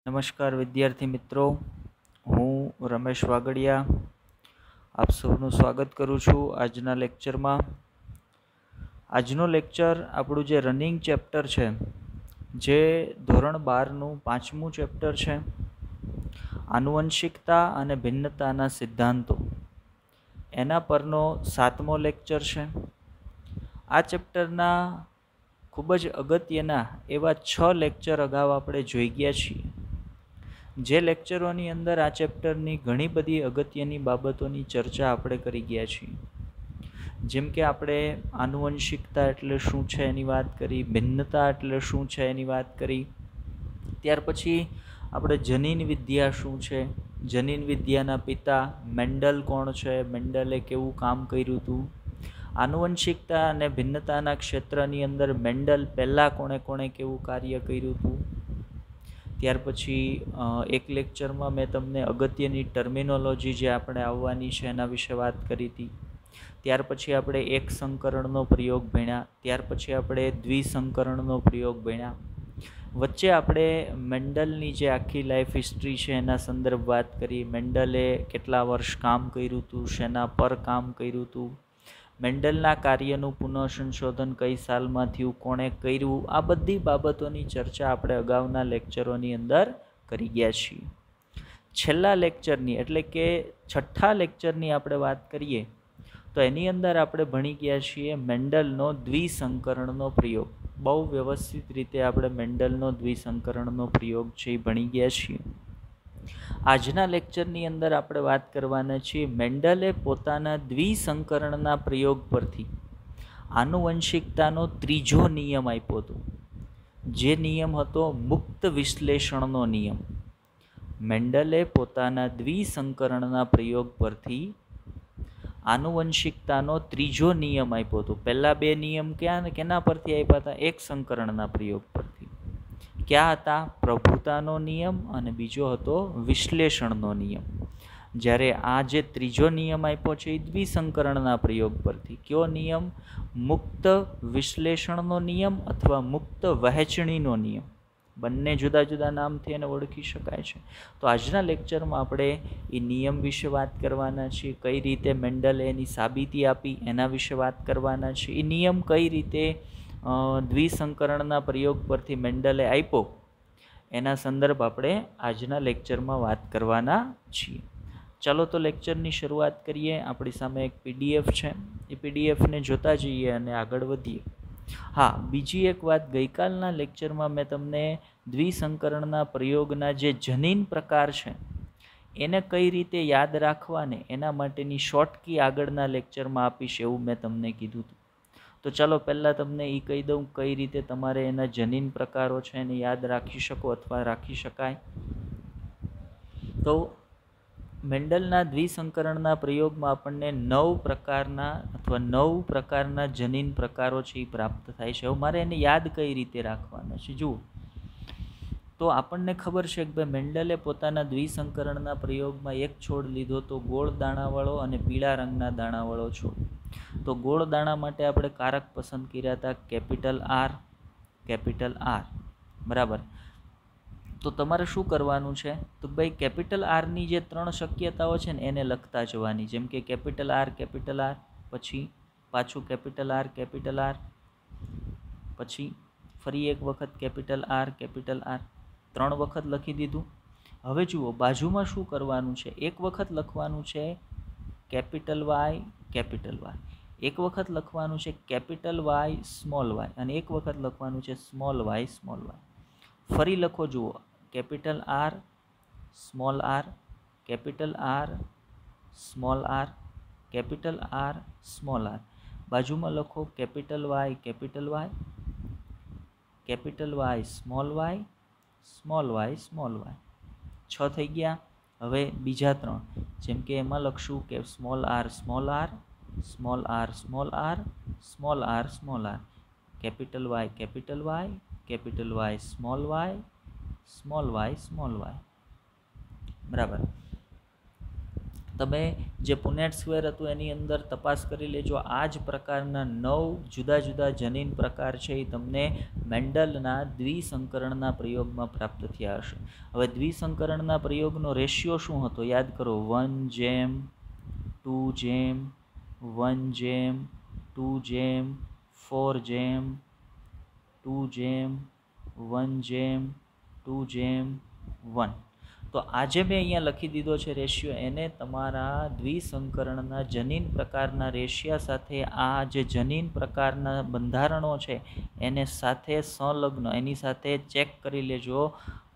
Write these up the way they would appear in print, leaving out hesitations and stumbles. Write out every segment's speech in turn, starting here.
નમસ્કાર વિદ્યાર્થી મિત્રો, હું રમેશ વાગડિયા આપ સૌનું સ્વાગત કરું છું આજના લેક્ચરમાં. આજનો લેક્ચર આપણું જે રનિંગ ચેપ્ટર છે, જે ધોરણ 12નું 5મું ચેપ્ટર છે, આનુવંશિકતા અને ભિન્નતાના સિદ્ધાંતો, એના પરનો 7મો લેક્ચર છે. આ ચેપ્ટરના ખૂબ જ અગત્યના એવા 6 લેક્ચર અગાઉ આપણે જોઈ ગયા છીએ. જે લેક્ચરોની અંદર આ ચેપ્ટરની ઘણી બધી અગત્યની બાબતોની ચર્ચા આપણે કરી ગયા છીએ. જેમ કે આપણે આનુવંશિકતા એટલે શું છે એની વાત કરી, ભિન્નતા એટલે શું છે એની વાત કરી. ત્યાર પછી આપણે જનીન વિદ્યા શું છે, જનીન વિદ્યાના પિતા મેન્ડલ કોણ છે, મેન્ડલે કેવું કામ કર્યું હતું, આનુવંશિકતા અને ભિન્નતાના ક્ષેત્રની અંદર મેન્ડલ પહેલાં કોણે કોણે કેવું કાર્ય કર્યું હતું. ત્યાર પછી એક લેક્ચરમાં મેં તમને અગત્યની ટર્મિનોલોજી જે આપણે આવવાની છે એના વિશે વાત કરી હતી. ત્યાર પછી આપણે એક સંકરણનો પ્રયોગ ભણ્યા, ત્યાર પછી આપણે દ્વિસંકરણનો પ્રયોગ ભણ્યા. વચ્ચે આપણે મેન્ડલની જે આખી લાઈફ હિસ્ટ્રી છે એના સંદર્ભ વાત કરી. મેન્ડલે કેટલા વર્ષ કામ કર્યું હતું, શેના પર કામ કર્યું હતું, મેન્ડલના કાર્યનું પુનઃસંશોધન કઈ સાલમાં થયું, કોણે કર્યું, આ બધી બાબતોની ચર્ચા આપણે અગાઉના લેક્ચરોની અંદર કરી ગયા છીએ. છેલ્લા લેક્ચરની એટલે કે 6થા લેક્ચરની આપણે વાત કરીએ તો એની અંદર આપણે ભણી ગયા છીએ મેન્ડલનો દ્વિસંકરણનો પ્રયોગ. બહુ વ્યવસ્થિત રીતે આપણે મેન્ડલનો દ્વિસંકરણનો પ્રયોગ છે એ ભણી ગયા છીએ. આજના લેક્ચરની અંદર આપણે વાત કરવાના છીએ મેન્ડલે પોતાના દ્વિસંકરણના પ્રયોગ પરથી આનુવંશિકતાનો ત્રીજો નિયમ આપ્યો હતો, જે નિયમ હતો મુક્ત વિશ્લેષણનો નિયમ. મેન્ડલે પોતાના દ્વિસંકરણના પ્રયોગ પરથી આનુવંશિકતાનો ત્રીજો નિયમ આપ્યો હતો. પહેલા બે નિયમ કેના પરથી આપ્યા હતા? એક સંકરણના પ્રયોગ પરથી. ક્યાં હતા? પ્રભુતાનો નિયમ અને બીજો હતો વિશ્લેષણનો નિયમ. જ્યારે આ જે ત્રીજો નિયમ આપ્યો છે એ દ્વિસંકરણના પ્રયોગ પરથી. કયો નિયમ? મુક્ત વિશ્લેષણનો નિયમ અથવા મુક્ત વહેંચણીનો નિયમ. બંને જુદા જુદા નામથી એને ઓળખી શકાય છે. તો આજના લેક્ચરમાં આપણે એ નિયમ વિશે વાત કરવાના છીએ. કઈ રીતે મેન્ડલે એની સાબિતી આપી એના વિશે વાત કરવાના છીએ. એ નિયમ કઈ રીતે દ્વિસંકરણના પ્રયોગ પરથી મેન્ડલે આપ્યો એના સંદર્ભ આપણે આજના લેક્ચરમાં વાત કરવાના છીએ. ચાલો તો લેક્ચરની શરૂઆત કરીએ. આપણી સામે એક પીડીએફ છે, એ પીડીએફને જોતા જઈએ અને આગળ વધીએ. હા, બીજી એક વાત, ગઈકાલના લેક્ચરમાં મેં તમને દ્વિસંકરણના પ્રયોગના જે જનીન પ્રકાર છે એને કઈ રીતે યાદ રાખવાને એના માટેની શોર્ટકી આગળના લેક્ચરમાં આપીશ એવું મેં તમને કીધું હતું. તો ચાલો પહેલાં તમને એ કહી દઉં કઈ રીતે તમારે એના જનીન પ્રકારો છે એને યાદ રાખી શકો અથવા રાખી શકાય. તો મેન્ડલના દ્વિસંકરણના પ્રયોગમાં આપણને 9 પ્રકારના જનીન પ્રકારો છે એ પ્રાપ્ત થાય છે. હવે મારે એને યાદ કઈ રીતે રાખવાના છે જુઓ. તો આપણને ખબર છે કે ભાઈ મેન્ડલે પોતાના દ્વિસંકરણના પ્રયોગમાં એક છોડ લીધો તો ગોળ દાણાવાળો અને પીળા રંગના દાણાવાળો છોડ. તો ગોળ દાણા માટે આપણે કારક પસંદ કર્યા હતા કેપિટલ આર. બરાબર. તો તમારે શું કરવાનું છે? તો ભાઈ કેપિટલ આરની જે 3 શક્યતાઓ છે ને એને લખતા જવાની. જેમ કે કેપિટલ આર, પછી પાછું કેપિટલ આર, પછી ફરી એક વખત કેપિટલ આર. 3 વખત લખી દીધું. હવે જુઓ બાજુમાં શું કરવાનું છે? એક વખત લખવાનું છે કેપિટલ વાય, એક વખત લખવાનું છે કેપિટલ વાય સ્મોલ વાય અને એક વખત લખવાનું છે સ્મોલ વાય. ફરી લખો જુઓ, capital R, small R, capital R, small R, capital R, small R. બાજુમાં લખો capital Y, capital Y, small Y. 6 થઈ ગયા. હવે બીજા 3 જેમ કે એમાં લખશું કે small R, capital Y, small Y. બરાબર. તમે જે પુનેટ સ્ક્વેર હતું એની અંદર તપાસ કરી લેજો. આ જ પ્રકારના 9 જુદા જુદા જનીન પ્રકાર છે એ તમને મેન્ડલના દ્વિસંકરણના પ્રયોગમાં પ્રાપ્ત થયા હશે. હવે દ્વિસંકરણના પ્રયોગનો રેશિયો શું હતો યાદ કરો, 1:2:1:4:2:1:2:1. તો આજે મેં અહીંયા લખી દીધો છે રેશિયો, એને તમારા દ્વિસંકરણના જનીન પ્રકારના રેશિયા સાથે આ જે જનીન પ્રકારના બંધારણો છે એને સાથે સંલગ્ન એની સાથે ચેક કરી લેજો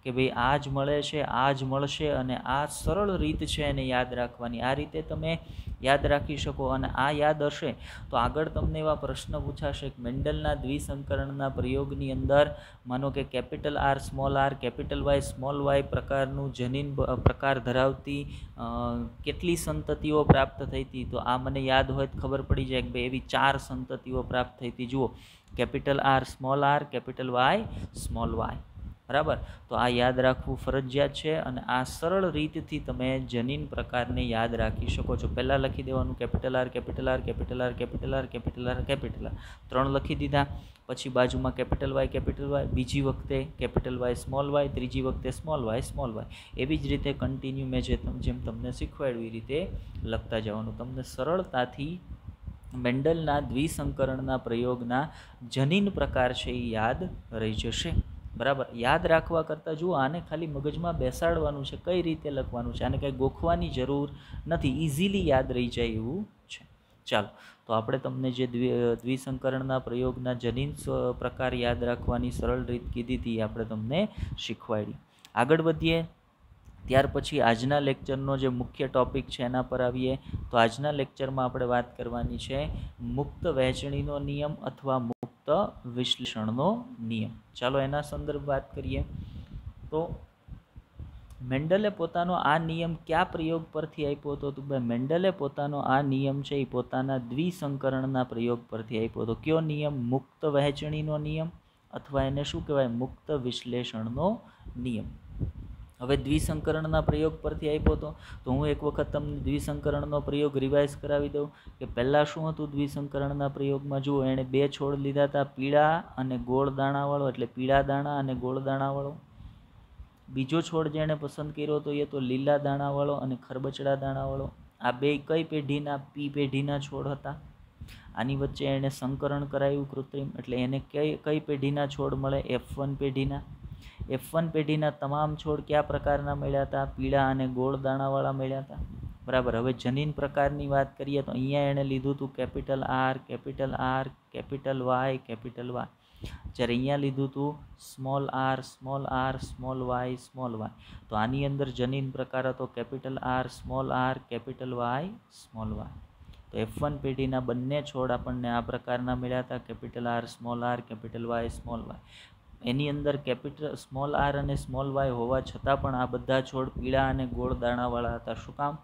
કે ભાઈ આ જ મળે છે, આ જ મળશે, અને આ સરળ રીત છે એને યાદ રાખવાની. આ રીતે તમે યાદ રાખી શકો અને આ યાદ હશે તો આગળ તમને એવા પ્રશ્ન પૂછાશે કે મેન્ડલના દ્વિસંકરણના પ્રયોગની અંદર માનો કે કેપિટલ આર સ્મોલ વાય પ્રકારનું જનીન પ્રકાર ધરાવતી કેટલી સંતતિઓ પ્રાપ્ત થઈ હતી. તો આ મને યાદ હોય તો ખબર પડી જાય કે ભાઈ એવી 4 સંતતિઓ પ્રાપ્ત થઈ હતી. જુઓ, capital R, capital Y, small Y. બરાબર, તો આ યાદ રાખવું ફરજિયાત છે અને આ સરળ રીતથી તમે જનીન પ્રકારને યાદ રાખી શકો છો. પહેલાં લખી દેવાનું કેપિટલ આર, 3 લખી દીધા. પછી બાજુમાં કેપિટલ વાય, બીજી વખતે કેપિટલ વાય, સ્મોલ વાય, ત્રીજી વખતે સ્મોલ વાય. એવી જ રીતે કન્ટિન્યુ મેં જેમ તમને શીખવાડ્યું એ રીતે લખતા જવાનું. તમને સરળતાથી મેન્ડલના દ્વિસંકરણના પ્રયોગના જનીન પ્રકાર છે એ યાદ રહી જશે. બરાબર, યાદ રાખવા કરતાં જુઓ આને ખાલી મગજમાં બેસાડવાનું છે, કઈ રીતે લખવાનું છે, આને કંઈ ગોખવાની જરૂર નથી, ઇઝીલી યાદ રહી જાય એવું છે. ચાલો, તો આપણે તમને જે દ્વિસંકરણના પ્રયોગના જનીન પ્રકાર યાદ રાખવાની સરળ રીત કીધી હતી આપણે તમને શીખવાડી. આગળ વધીએ ત્યાર પછી આજના લેક્ચરનો જે મુખ્ય ટોપિક છે એના પર આવીએ. તો આજના લેક્ચરમાં આપણે વાત કરવાની છે મુક્ત વહેંચણીનો નિયમ અથવા વિશ્લેષણનો નિયમ. ચાલો એના સંદર્ભ વાત કરીએ. તો મેન્ડલે પોતાનો આ નિયમ કયા પ્રયોગ પરથી આપ્યો હતો? તો ભાઈ મેન્ડલે પોતાનો આ નિયમ છે એ પોતાના દ્વિસંકરણના પ્રયોગ પરથી આપ્યો હતો. કયો નિયમ? મુક્ત વહેંચણીનો નિયમ અથવા એને શું કહેવાય? મુક્ત વિશ્લેષણનો નિયમ. હવે દ્વિસંકરણના પ્રયોગ પરથી આપ્યો હતો તો હું એક વખત તમને દ્વિસંકરણનો પ્રયોગ રિવાઇઝ કરાવી દઉં કે પહેલાં શું હતું દ્વિસંકરણના પ્રયોગમાં. જુઓ, એણે 2 છોડ લીધા હતા, પીળા અને ગોળ દાણાવાળો, એટલે પીળા દાણા અને ગોળ દાણાવાળો. બીજો છોડ જેણે પસંદ કર્યો હતો એ તો લીલા દાણાવાળો અને ખરબચડા દાણાવાળો. આ બે કઈ પેઢીના? પી પેઢીના છોડ હતા. આની વચ્ચે એણે સંકરણ કરાવ્યું કૃત્રિમ, એટલે એને કઈ પેઢીના છોડ મળે? F1 પેઢીના. F1 પેઢીના તમામ છોડ કયા પ્રકારના મળ્યા હતા? પીળા અને ગોળ દાણાવાળા મળ્યા હતા. બરાબર, હવે જનીન પ્રકારની વાત કરીએ તો અહીંયા એણે લીધું હતું કેપિટલ આર, કેપિટલ વાય. જ્યારે અહીંયા લીધું હતું સ્મોલ આર, સ્મોલ વાય. તો આની અંદર જનીન પ્રકાર હતો capital R, capital Y, small Y. તો F1 પેઢીના બંને છોડ આપણને આ પ્રકારના મળ્યા હતા, capital R, capital Y, small Y. એની અંદર સ્મોલ આર અને સ્મોલ વાય હોવા છતાં પણ આ બધા છોડ પીળા અને ગોળ દાણાવાળા હતા. શું કામ?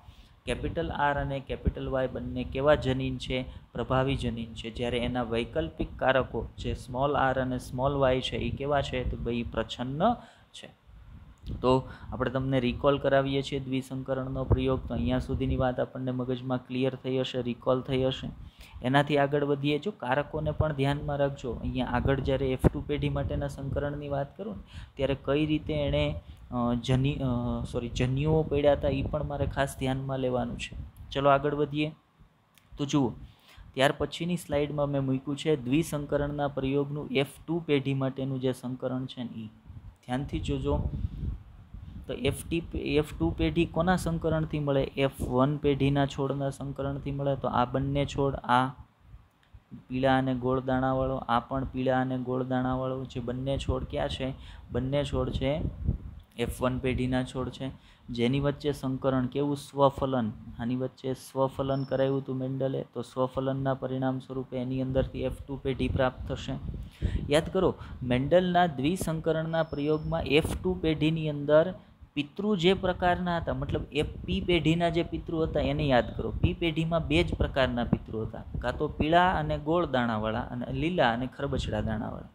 કેપિટલ આર અને કેપિટલ વાય બંને કેવા જનીન છે? પ્રભાવી જનીન છે. જ્યારે એના વૈકલ્પિક કારકો જે સ્મોલ આર અને સ્મોલ વાય છે એ કેવા છે? તો ભાઈ પ્રચ્છન્ન છે. તો આપણે તમને રિકોલ કરાવીએ છીએ દ્વિસંકરણનો પ્રયોગ. તો અહીંયા સુધીની વાત આપણને મગજમાં ક્લિયર થઈ હશે, રિકોલ થઈ હશે. એનાથી આગળ વધીએ. જો કારકોને પણ ધ્યાનમાં રાખજો. અહીંયા આગળ જ્યારે F2 પેઢી માટેના સંકરણની વાત કરું ને ત્યારે કઈ રીતે એણે જન્યુઓ પડ્યા હતા એ પણ મારે ખાસ ધ્યાનમાં લેવાનું છે. ચલો આગળ વધીએ. તો જુઓ, ત્યાર પછીની સ્લાઇડમાં મેં મૂક્યું છે દ્વિસંકરણના પ્રયોગનું F2 પેઢી માટેનું જે સંકરણ છે ને એ ધ્યાનથી જોજો. તો F2 પેઢી કોના સંકરણથી મળે? F1 પેઢીના છોડના સંકરણથી મળે. તો આ બંને છોડ, આ પીળા અને ગોળ દાણાવાળો, આ પણ પીળા અને ગોળ દાણાવાળો, જે બંને છોડ ક્યાં છે? બંને છોડ છે F1 પેઢીના છોડ છે. જેની વચ્ચે સંકરણ કેવું? સ્વફલન. આની વચ્ચે સ્વફલન કરાવ્યું હતું મેન્ડલે. તો સ્વફલનના પરિણામ સ્વરૂપે એની અંદરથી F2 પેઢી પ્રાપ્ત થશે. યાદ કરો, મેન્ડલના દ્વિસંકરણના પ્રયોગમાં F2 પેઢીની અંદર પિતૃ જે પ્રકારના હતા, મતલબ પી પેઢીના જે પિતૃ હતા એને યાદ કરો. પી પેઢીમાં 2 જ પ્રકારના પિતૃ હતા, કાં તો પીળા અને ગોળ દાણાવાળા અને લીલા અને ખરબચડા દાણાવાળા.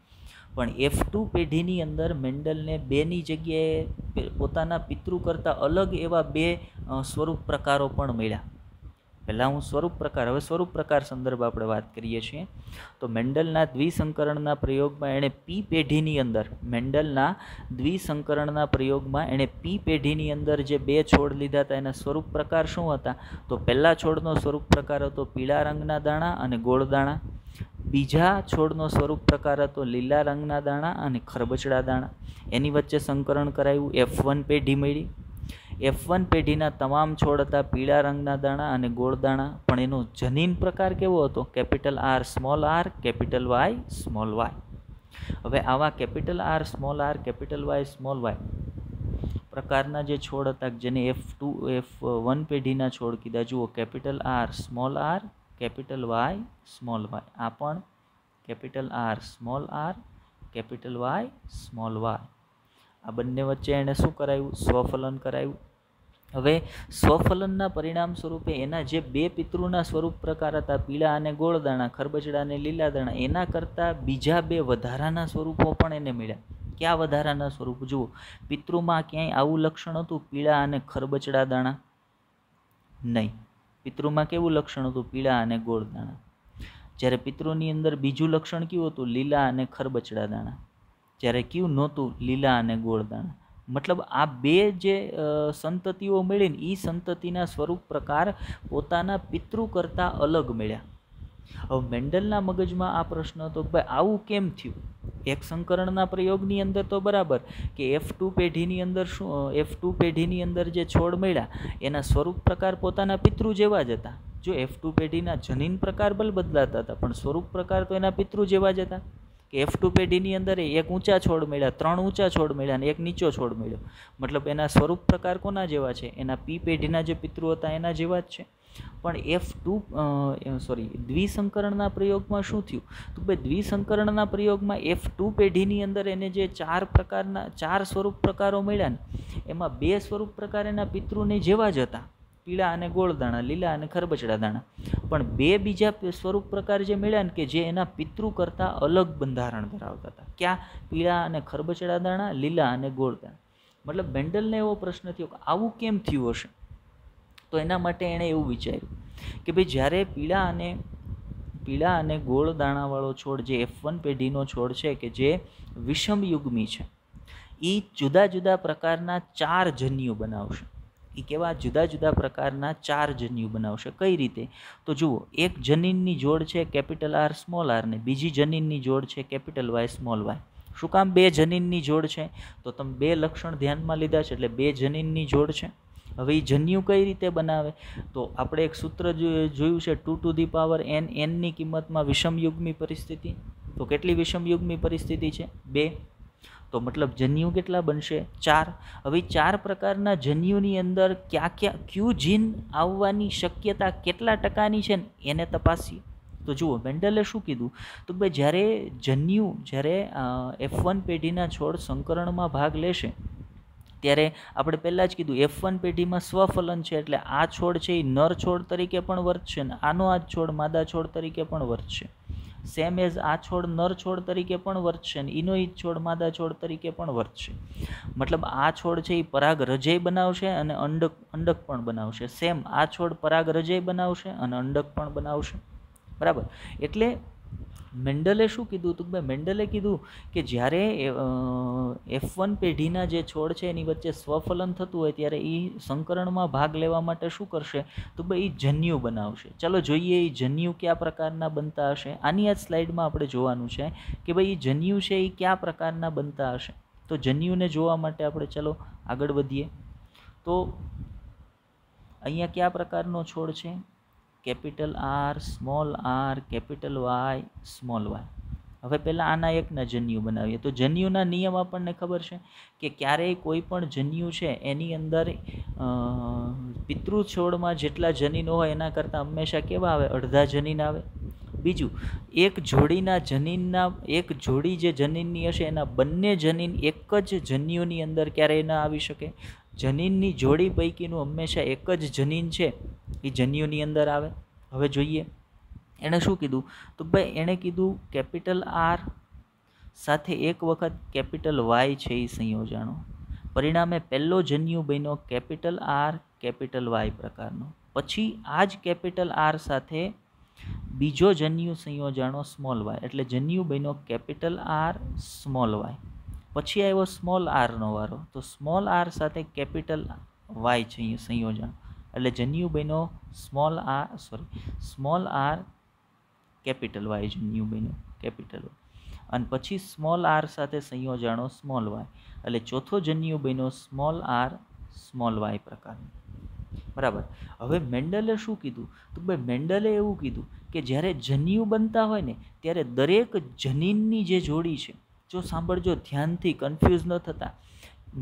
પણ F2 પેઢીની અંદર મેન્ડલને બેની જગ્યાએ પોતાના પિતૃ કરતાં અલગ એવા બે સ્વરૂપ પ્રકારો પણ મળ્યા. પહેલાં હું સ્વરૂપ પ્રકાર, હવે સ્વરૂપ પ્રકાર સંદર્ભ આપણે વાત કરીએ છીએ. તો મેન્ડલના દ્વિસંકરણના પ્રયોગમાં એણે પી પેઢીની અંદર એણે પી પેઢીની અંદર જે બે છોડ લીધા હતા એના સ્વરૂપ પ્રકાર શું હતા? તો પહેલા છોડનો સ્વરૂપ પ્રકાર હતો પીળા રંગના દાણા અને ગોળ દાણા. બીજા છોડનો સ્વરૂપ પ્રકાર હતો લીલા રંગના દાણા અને ખરબચડા દાણા. એની વચ્ચે સંકરણ કરાયું, F1 પેઢી મળી. F1 પેઢીના તમામ છોડ હતા પીળા રંગના દાણા અને ગોળ દાણા, પણ એનો જનીન પ્રકાર કેવો હતો? Capital R small r, capital Y small y. હવે આવા capital R small r, capital Y small y પ્રકારના જે છોડ હતા જેને F1 પેઢીના છોડ કીધા. જુઓ, capital R small r, capital Y small y. આ પણ capital R small r, capital Y small y. આ બંને વચ્ચે એણે શું કરાયું? સ્વફલન કરાયું. હવે સ્વફલનના પરિણામ સ્વરૂપે એના જે બે પિતૃના સ્વરૂપ પ્રકાર હતા પીળા અને ગોળ દાણા, ખરબચડા અને લીલા દાણા, એના કરતાં બીજા બે વધારાના સ્વરૂપો પણ એને મળ્યા. ક્યાં વધારાના સ્વરૂપ? જુઓ, પિતૃમાં ક્યાંય આવું લક્ષણ હતું પીળા અને ખરબચડા દાણા? નહીં. પિતૃમાં કેવું લક્ષણ હતું? પીળા અને ગોળ દાણા. જ્યારે પિતૃની અંદર બીજું લક્ષણ કેવું હતું? લીલા અને ખરબચડા દાણા. જ્યારે કયું નહોતું? લીલા અને ગોળ દાણા. મતલબ આ બે જે સંતતિઓ મળીને એ સંતતિના સ્વરૂપ પ્રકાર પોતાના પિતૃ કરતાં અલગ મળ્યા. હવે મેન્ડલના મગજમાં આ પ્રશ્ન હતો કે ભાઈ આવું કેમ થયું? એક સંકરણના પ્રયોગની અંદર તો બરાબર કે F2 પેઢીની અંદર જે છોડ મળ્યા એના સ્વરૂપ પ્રકાર પોતાના પિતૃ જેવા જ હતા. જો F2 પેઢીના જનીન પ્રકાર બદલાતા હતા પણ સ્વરૂપ પ્રકાર તો એના પિતૃ જેવા જ હતા. કે F2 પેઢીની અંદર એક ઊંચા છોડ મળ્યા, 3 ઊંચા છોડ મળ્યા અને એક નીચો છોડ મળ્યો. મતલબ એના સ્વરૂપ પ્રકાર કોના જેવા છે? એના પી પેઢીના જે પિતૃ હતા એના જેવા જ છે. પણ દ્વિસંકરણના પ્રયોગમાં શું થયું? તો ભાઈ દ્વિસંકરણના પ્રયોગમાં F2 પેઢીની અંદર એને જે ચાર સ્વરૂપ પ્રકારો મળ્યા ને એમાં બે સ્વરૂપ પ્રકાર એના પિતૃને જેવા જ હતા, પીળા અને ગોળ દાણા, લીલા અને ખરબચડા દાણા. પણ બે બીજા સ્વરૂપ પ્રકાર જે મળ્યા ને કે જે એના પિતૃ કરતાં અલગ બંધારણ ધરાવતા હતા. ક્યાં? પીળા અને ખરબચડા દાણા, લીલા અને ગોળ દાણા. મતલબ મેન્ડલને એવો પ્રશ્ન થયો કે આવું કેમ થયું હશે? તો એના માટે એણે એવું વિચાર્યું કે ભાઈ જ્યારે પીળા અને ગોળ દાણાવાળો છોડ જે F1 પેઢીનો છોડ છે કે જે વિષમયુગ્મી છે, એ જુદા જુદા પ્રકારના 4 જન્યુ બનાવશે. એ કેવા જુદા જુદા પ્રકારના 4 જન્યુ બનાવશે? કઈ રીતે? તો જુઓ, એક જનીનની જોડ છે કેપિટલ R સ્મોલ r ને બીજી જનીનની જોડ છે કેપિટલ Y સ્મોલ y. શું કામ બે જનીનની જોડ છે? તો તમે બે લક્ષણ ધ્યાનમાં લીધા છે એટલે બે જનીનની જોડ છે. હવે એ જન્યુ કઈ રીતે બનાવે? તો આપણે એક સૂત્ર જોયું છે 2n ની કિંમતમાં વિષમયુગ્મી પરિસ્થિતિ. તો કેટલી વિષમયુગ્મી પરિસ્થિતિ છે? 2. તો મતલબ જન્યુ કેટલા બનશે? 4. હવે 4 પ્રકારના જન્યુની અંદર કયું જીન આવવાની શક્યતા કેટલા ટકાની છે ને એને તપાસીએ. તો જુઓ, મેન્ડલે શું કીધું? તો ભાઈ જ્યારે F1 પેઢીના છોડ સંકરણમાં ભાગ લેશે ત્યારે આપણે પહેલાં જ કીધું F1 પેઢીમાં સ્વફલન છે એટલે આ છોડ છે એ નર છોડ તરીકે પણ વર્તશે ને આનો આ છોડ માદા છોડ તરીકે પણ વર્તશે. સેમ એઝ આ છોડ નર છોડ તરીકે પણ વર્તશે ને એનો છોડ માદા છોડ તરીકે પણ વર્તશે. મતલબ આ છોડ છે એ પરાગરજય બનાવશે અને અંડક પણ બનાવશે. સેમ આ છોડ પરાગરજય બનાવશે અને અંડક પણ બનાવશે. બરાબર? એટલે મેન્ડલે શું કીધું? તો ભાઈ મેન્ડલે કીધું કે જ્યારે F1 પેઢીના જે છોડ છે એની વચ્ચે સ્વફલન થતું હોય ત્યારે એ સંકરણમાં ભાગ લેવા માટે શું કરશે? તો ભાઈ એ જન્યુ બનાવશે. ચાલો જોઈએ એ જન્યુ કયા પ્રકારના બનતા હશે. આની આ સ્લાઇડમાં આપણે જોવાનું છે કે ભાઈ એ જન્યુ છે એ કયા પ્રકારના બનતા હશે. તો જન્યુને જોવા માટે આપણે ચાલો આગળ વધીએ. તો અહીંયા કયા પ્રકારનો છોડ છે? Capital R small r, capital Y small y. હવે પહેલાં આના એકના જન્યુ બનાવીએ. તો જન્યુના નિયમ આપણને ખબર છે કે ક્યારેય કોઈ પણ જન્યુ છે એની અંદર પિતૃ છોડમાં જેટલા જનીનો હોય એના કરતાં હંમેશા કેવા આવે? અડધા જનીન આવે. બીજું, એક જોડી જે જનીનની હશે એના બંને જનીન એક જ જન્યુની અંદર ક્યારેય ન આવી શકે. જનીનની જોડી પૈકીનું હંમેશા એક જ જનીન છે એ જન્યુની અંદર આવે. હવે જોઈએ એણે શું કીધું? તો ભાઈ એણે કીધું કેપિટલ R સાથે એક વખત કેપિટલ વાય છે એ સંયોજાણો. પરિણામે પહેલો જન્યુ બન્યો કેપિટલ આર કેપિટલ વાય પ્રકારનો. પછી આ જ કેપિટલ આર સાથે બીજો જન્યુ સંયોજાણો સ્મોલ વાય, એટલે જન્યુ બન્યો કેપિટલ આર સ્મોલ વાય. પછી આવ્યો સ્મોલ આરનો વારો, તો સ્મોલ આર સાથે કેપિટલ વાય છે સંયોજન, એટલે જન્યુ બન્યો સ્મોલ આર કેપિટલ વાય જન્યુ બન્યો કેપિટલ વાય. અને પછી સ્મોલ આર સાથે સંયોજાણો સ્મોલ વાય, એટલે ચોથો જન્યુ બન્યો સ્મોલ આર સ્મોલ વાય પ્રકારનો. બરાબર. હવે મેન્ડલે શું કીધું? તો ભાઈ મેન્ડલે એવું કીધું કે જ્યારે જન્યુ બનતા હોય ને ત્યારે દરેક જનીનની જે જોડી છે, જો સાંભળજો ધ્યાનથી, કન્ફ્યુઝ ન થતા.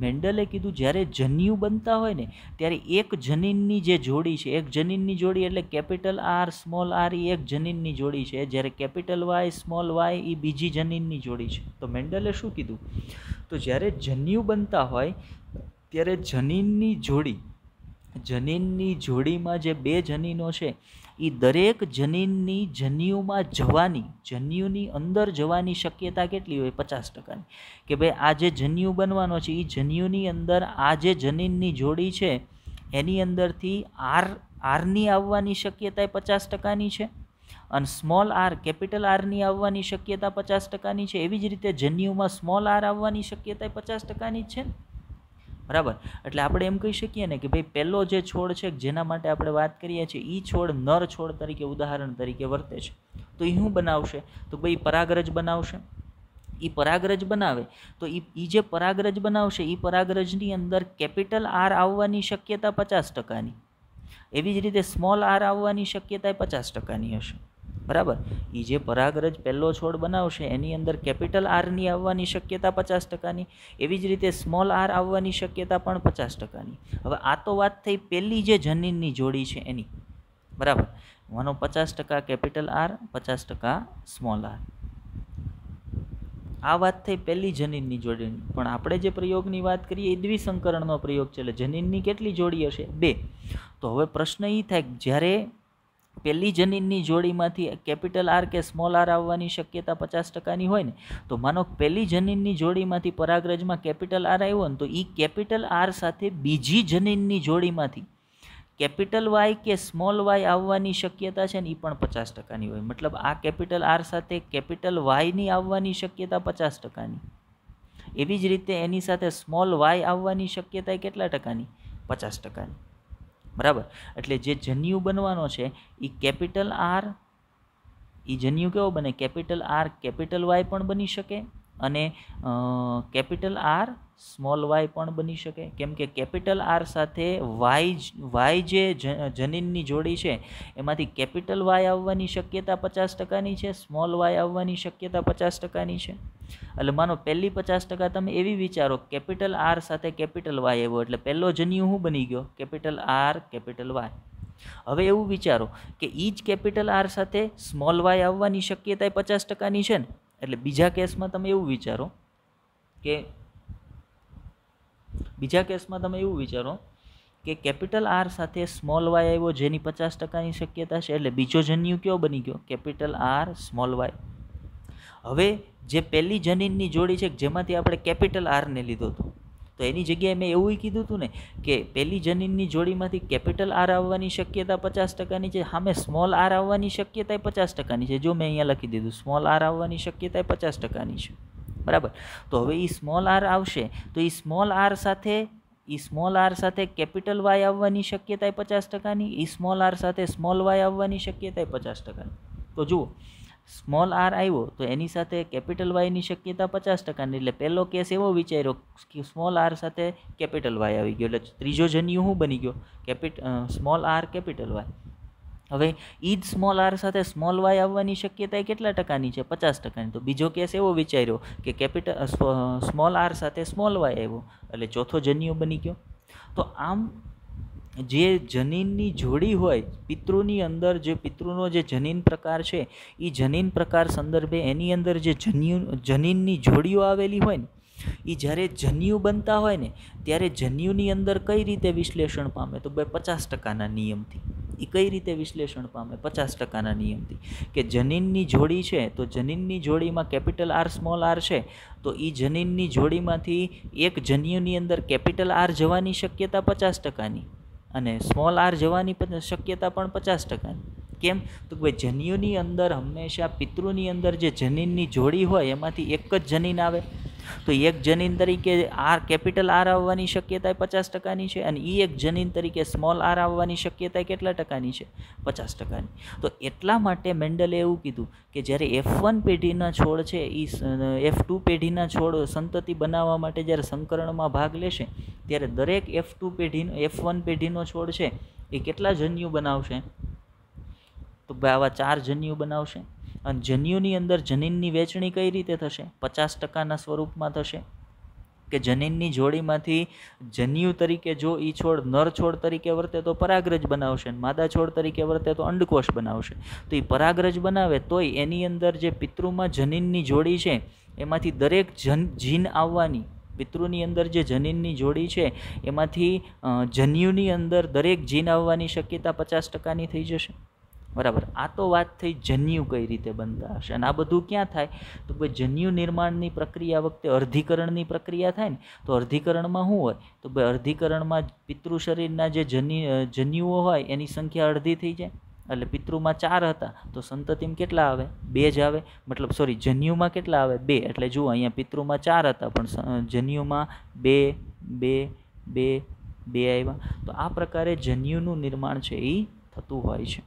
મેન્ડલે કીધું જ્યારે જન્યુ બનતા હોય ને ત્યારે એક જનીનની જે જોડી છે, એક જનીનની જોડી એટલે કેપિટલ આર સ્મોલ આર એ એક જનીનની જોડી છે, જ્યારે કેપિટલ વાય સ્મોલ વાય એ બીજી જનીનની જોડી છે. તો મેન્ડલે શું કીધું? તો જ્યારે જન્યુ બનતા હોય ત્યારે જનીનની જોડીમાં જે બે જનીનો છે એ દરેક જનીનની જન્યુની અંદર જવાની શક્યતા કેટલી હોય? 50%. કે ભાઈ આ જે જન્યુ બનવાનો છે એ જન્યુની અંદર આ જે જનીનની જોડી છે એની અંદરથી આરની આવવાની શક્યતા 50%ની છે, અને સ્મોલ આર કેપિટલ આરની આવવાની શક્યતા 50%ની છે. એવી જ રીતે જન્યુમાં સ્મોલ આર આવવાની શક્યતા 50%ની જ છે. બરાબર. એટલે આપણે એમ કહી શકીએ ને કે ભાઈ પહેલો જે છોડ છે જેના માટે આપણે વાત કરીએ છીએ એ છોડ નર છોડ તરીકે ઉદાહરણ તરીકે વર્તે છે. તો એ શું બનાવશે? તો ભાઈ પરાગરજ બનાવશે. એ પરાગરજ બનાવે તો એ જે પરાગરજ બનાવશે એ પરાગરજની અંદર કેપિટલ આર આવવાની શક્યતા 50%ની. એવી જ રીતે સ્મોલ આર આવવાની શક્યતા 50%ની હશે. બરાબર. એ જે પરાગરજ પહેલો છોડ બનાવશે એની અંદર કેપિટલ આરની આવવાની શક્યતા 50%ની, એવી જ રીતે સ્મોલ આર આવવાની શક્યતા પણ 50%ની. હવે આ તો વાત થઈ પહેલી જે જનીનની જોડી છે એની. બરાબર. માનો 50% કેપિટલ આર 50% સ્મોલ આર. આ વાત થઈ પહેલી જનીનની જોડીની. પણ આપણે જે પ્રયોગની વાત કરીએ એ દ્વિસંકરણનો પ્રયોગ છે, એટલે જનીનની કેટલી જોડી હશે? 2. તો હવે પ્રશ્ન એ થાય કે જ્યારે પહેલી જનીનની જોડીમાંથી કેપિટલ આર કે સ્મોલ આર આવવાની શક્યતા 50%ની હોય ને, તો માનો પહેલી જનીનની જોડીમાંથી પરાગરજમાં કેપિટલ આર આવ્યો ને, તો એ કેપિટલ આર સાથે બીજી જનીનની જોડીમાંથી કેપિટલ વાય કે સ્મોલ વાય આવવાની શક્યતા છે ને એ પણ 50%ની હોય. મતલબ આ કેપિટલ આર સાથે કેપિટલ વાયની આવવાની શક્યતા 50%ની. એવી જ રીતે એની સાથે સ્મોલ વાય આવવાની શક્યતા કેટલા ટકાની? 50%ની. બરાબર. એટલે જે જન્યુ બનવાનો છે એ કેપિટલ આર, એ જન્યુ કેવો બને? કેપિટલ આર કેપિટલ વાય પણ બની શકે અને કેપિટલ આર સ્મોલ વાય પણ બની શકે. કેમ કે કેપિટલ આર સાથે વાય જે જનીનની જોડી છે એમાંથી કેપિટલ વાય આવવાની શક્યતા 50%ની છે, સ્મોલ વાય આવવાની શક્યતા 50%ની છે. એટલે માનો પહેલી 50% તમે એવી વિચારો, કેપિટલ આર સાથે કેપિટલ વાય આવ્યો એટલે પહેલો જન્યુ શું બની ગયો? Capital R capital Y. હવે એવું વિચારો કે એ જ કેપિટલ આર સાથે સ્મોલ વાય આવવાની શક્યતા 50%ની છે ને, એટલે બીજા કેસમાં તમે એવું વિચારો કે કેપિટલ આર સાથે સ્મોલ વાય આવ્યો જેની 50%ની શક્યતા છે, એટલે બીજો જન્યુ કયો બની ગયો? Capital R small Y. હવે જે પહેલી જનીનની જોડી છે જેમાંથી આપણે કેપિટલ આરને લીધો હતો, તો એની જગ્યાએ મેં એવું કીધું હતું ને કે પહેલી જનીનની જોડીમાંથી કેપિટલ આર આવવાની શક્યતા 50%ની છે, સામે સ્મોલ આર આવવાની શક્યતા 50%ની છે. જો મેં અહીંયા લખી દીધું સ્મોલ આર આવવાની શક્યતા 50%ની છે. બરાબર. તો હવે એ સ્મોલ આર આવશે તો એ સ્મોલ આર સાથે કેપિટલ વાય આવવાની શક્યતા 50%ની, એ સ્મોલ આર સાથે સ્મોલ વાય આવવાની શક્યતા 50%ની. તો જુઓ, સ્મોલ આર આવ્યો તો એની સાથે કેપિટલ વાયની શક્યતા 50%ની, એટલે પહેલો કેસ એવો વિચાર્યો કે સ્મોલ આર સાથે કેપિટલ વાય આવી ગયો, એટલે ત્રીજો જન્યુ શું બની ગયો? Small R capital Y. હવે એ જ સ્મોલ આર સાથે સ્મોલ વાય આવવાની શક્યતા કેટલા ટકાની છે? 50%ની. તો બીજો કેસ એવો વિચાર્યો કે સ્મોલ આર સાથે સ્મોલ વાય આવ્યો, એટલે ચોથો જન્યુ બની ગયો. તો આમ જે જનીનની જોડી હોય પિતૃની અંદર, જે પિતૃનો જે જનીન પ્રકાર છે એ જનીન પ્રકાર સંદર્ભે એની અંદર જે જનીનની જોડીઓ આવેલી હોય ને, એ જ્યારે જન્યુ બનતા હોય ને ત્યારે જન્યુની અંદર કઈ રીતે વિશ્લેષણ પામે? તો 50%ના નિયમથી. એ કઈ રીતે વિશ્લેષણ પામે? 50%ના નિયમથી, કે જનીનની જોડી છે તો જનીનની જોડીમાં કેપિટલ આર સ્મોલ આર છે, તો એ જનીનની જોડીમાંથી એક જન્યુની અંદર કેપિટલ આર જવાની શક્યતા 50%ની અને સ્મોલ આર જવાની શક્યતા પણ 50%ની. કેમ? તો ભાઈ જન્યુની અંદર હંમેશા પિતૃની અંદર જે જનીનની જોડી હોય એમાંથી એક જ જનીન આવે, તો એક જનીન તરીકે આર કેપિટલ આર આવવાની શક્યતા 50%ની છે અને એ એક જનીન તરીકે સ્મોલ આર આવવાની શક્યતા કેટલા ટકાની છે? 50%ની. તો એટલા માટે મેન્ડલે એવું કીધું કે જ્યારે F1 પેઢીના છોડ છે એ F2 પેઢીના છોડ સંતતિ બનાવવા માટે જ્યારે સંકરણમાં ભાગ લેશે ત્યારે દરેક F1 પેઢીનો છોડ છે એ કેટલા જન્યુ બનાવશે? તો ભાઈ આવા 4 જન્યુ બનાવશે. અને જન્યુની અંદર જનીનની વહેંચણી કઈ રીતે થશે? 50%ના સ્વરૂપમાં થશે, કે જનીનની જોડીમાંથી જન્યુ તરીકે જો એ છોડ નર છોડ તરીકે વર્તે તો પરાગરજ બનાવશે અને માદા છોડ તરીકે વર્તે તો અંડકોષ બનાવશે. તો એ પરાગરજ બનાવે તોય એની અંદર જે પિતૃમાં જનીનની જોડી છે એમાંથી દરેક જીન આવવાની, પિતૃની અંદર જે જનીનની જોડી છે એમાંથી જન્યુની અંદર દરેક જીન આવવાની શક્યતા 50%ની થઈ જશે. બરાબર. આ તો વાત થઈ જન્યુ કઈ રીતે બનતા હશે. અને આ બધું ક્યાં થાય? તો ભાઈ જન્યુ નિર્માણની પ્રક્રિયા વખતે અર્ધીકરણની પ્રક્રિયા થાય ને, તો અર્ધીકરણમાં શું હોય? તો ભાઈ અર્ધીકરણમાં પિતૃ શરીરના જે જન્યુઓ હોય એની સંખ્યા અડધી થઈ જાય. એટલે પિતૃમાં 4 હતા તો સંતતિમાં કેટલા આવે? 2 જ આવે. મતલબ સોરી, જન્યુમાં કેટલા આવે? 2. એટલે જુઓ અહીંયા પિતૃમાં 4 હતા પણ જન્યુમાં 2 2 2 2 આવ્યા. તો આ પ્રકારે જન્યુનું નિર્માણ છે એ થતું હોય છે.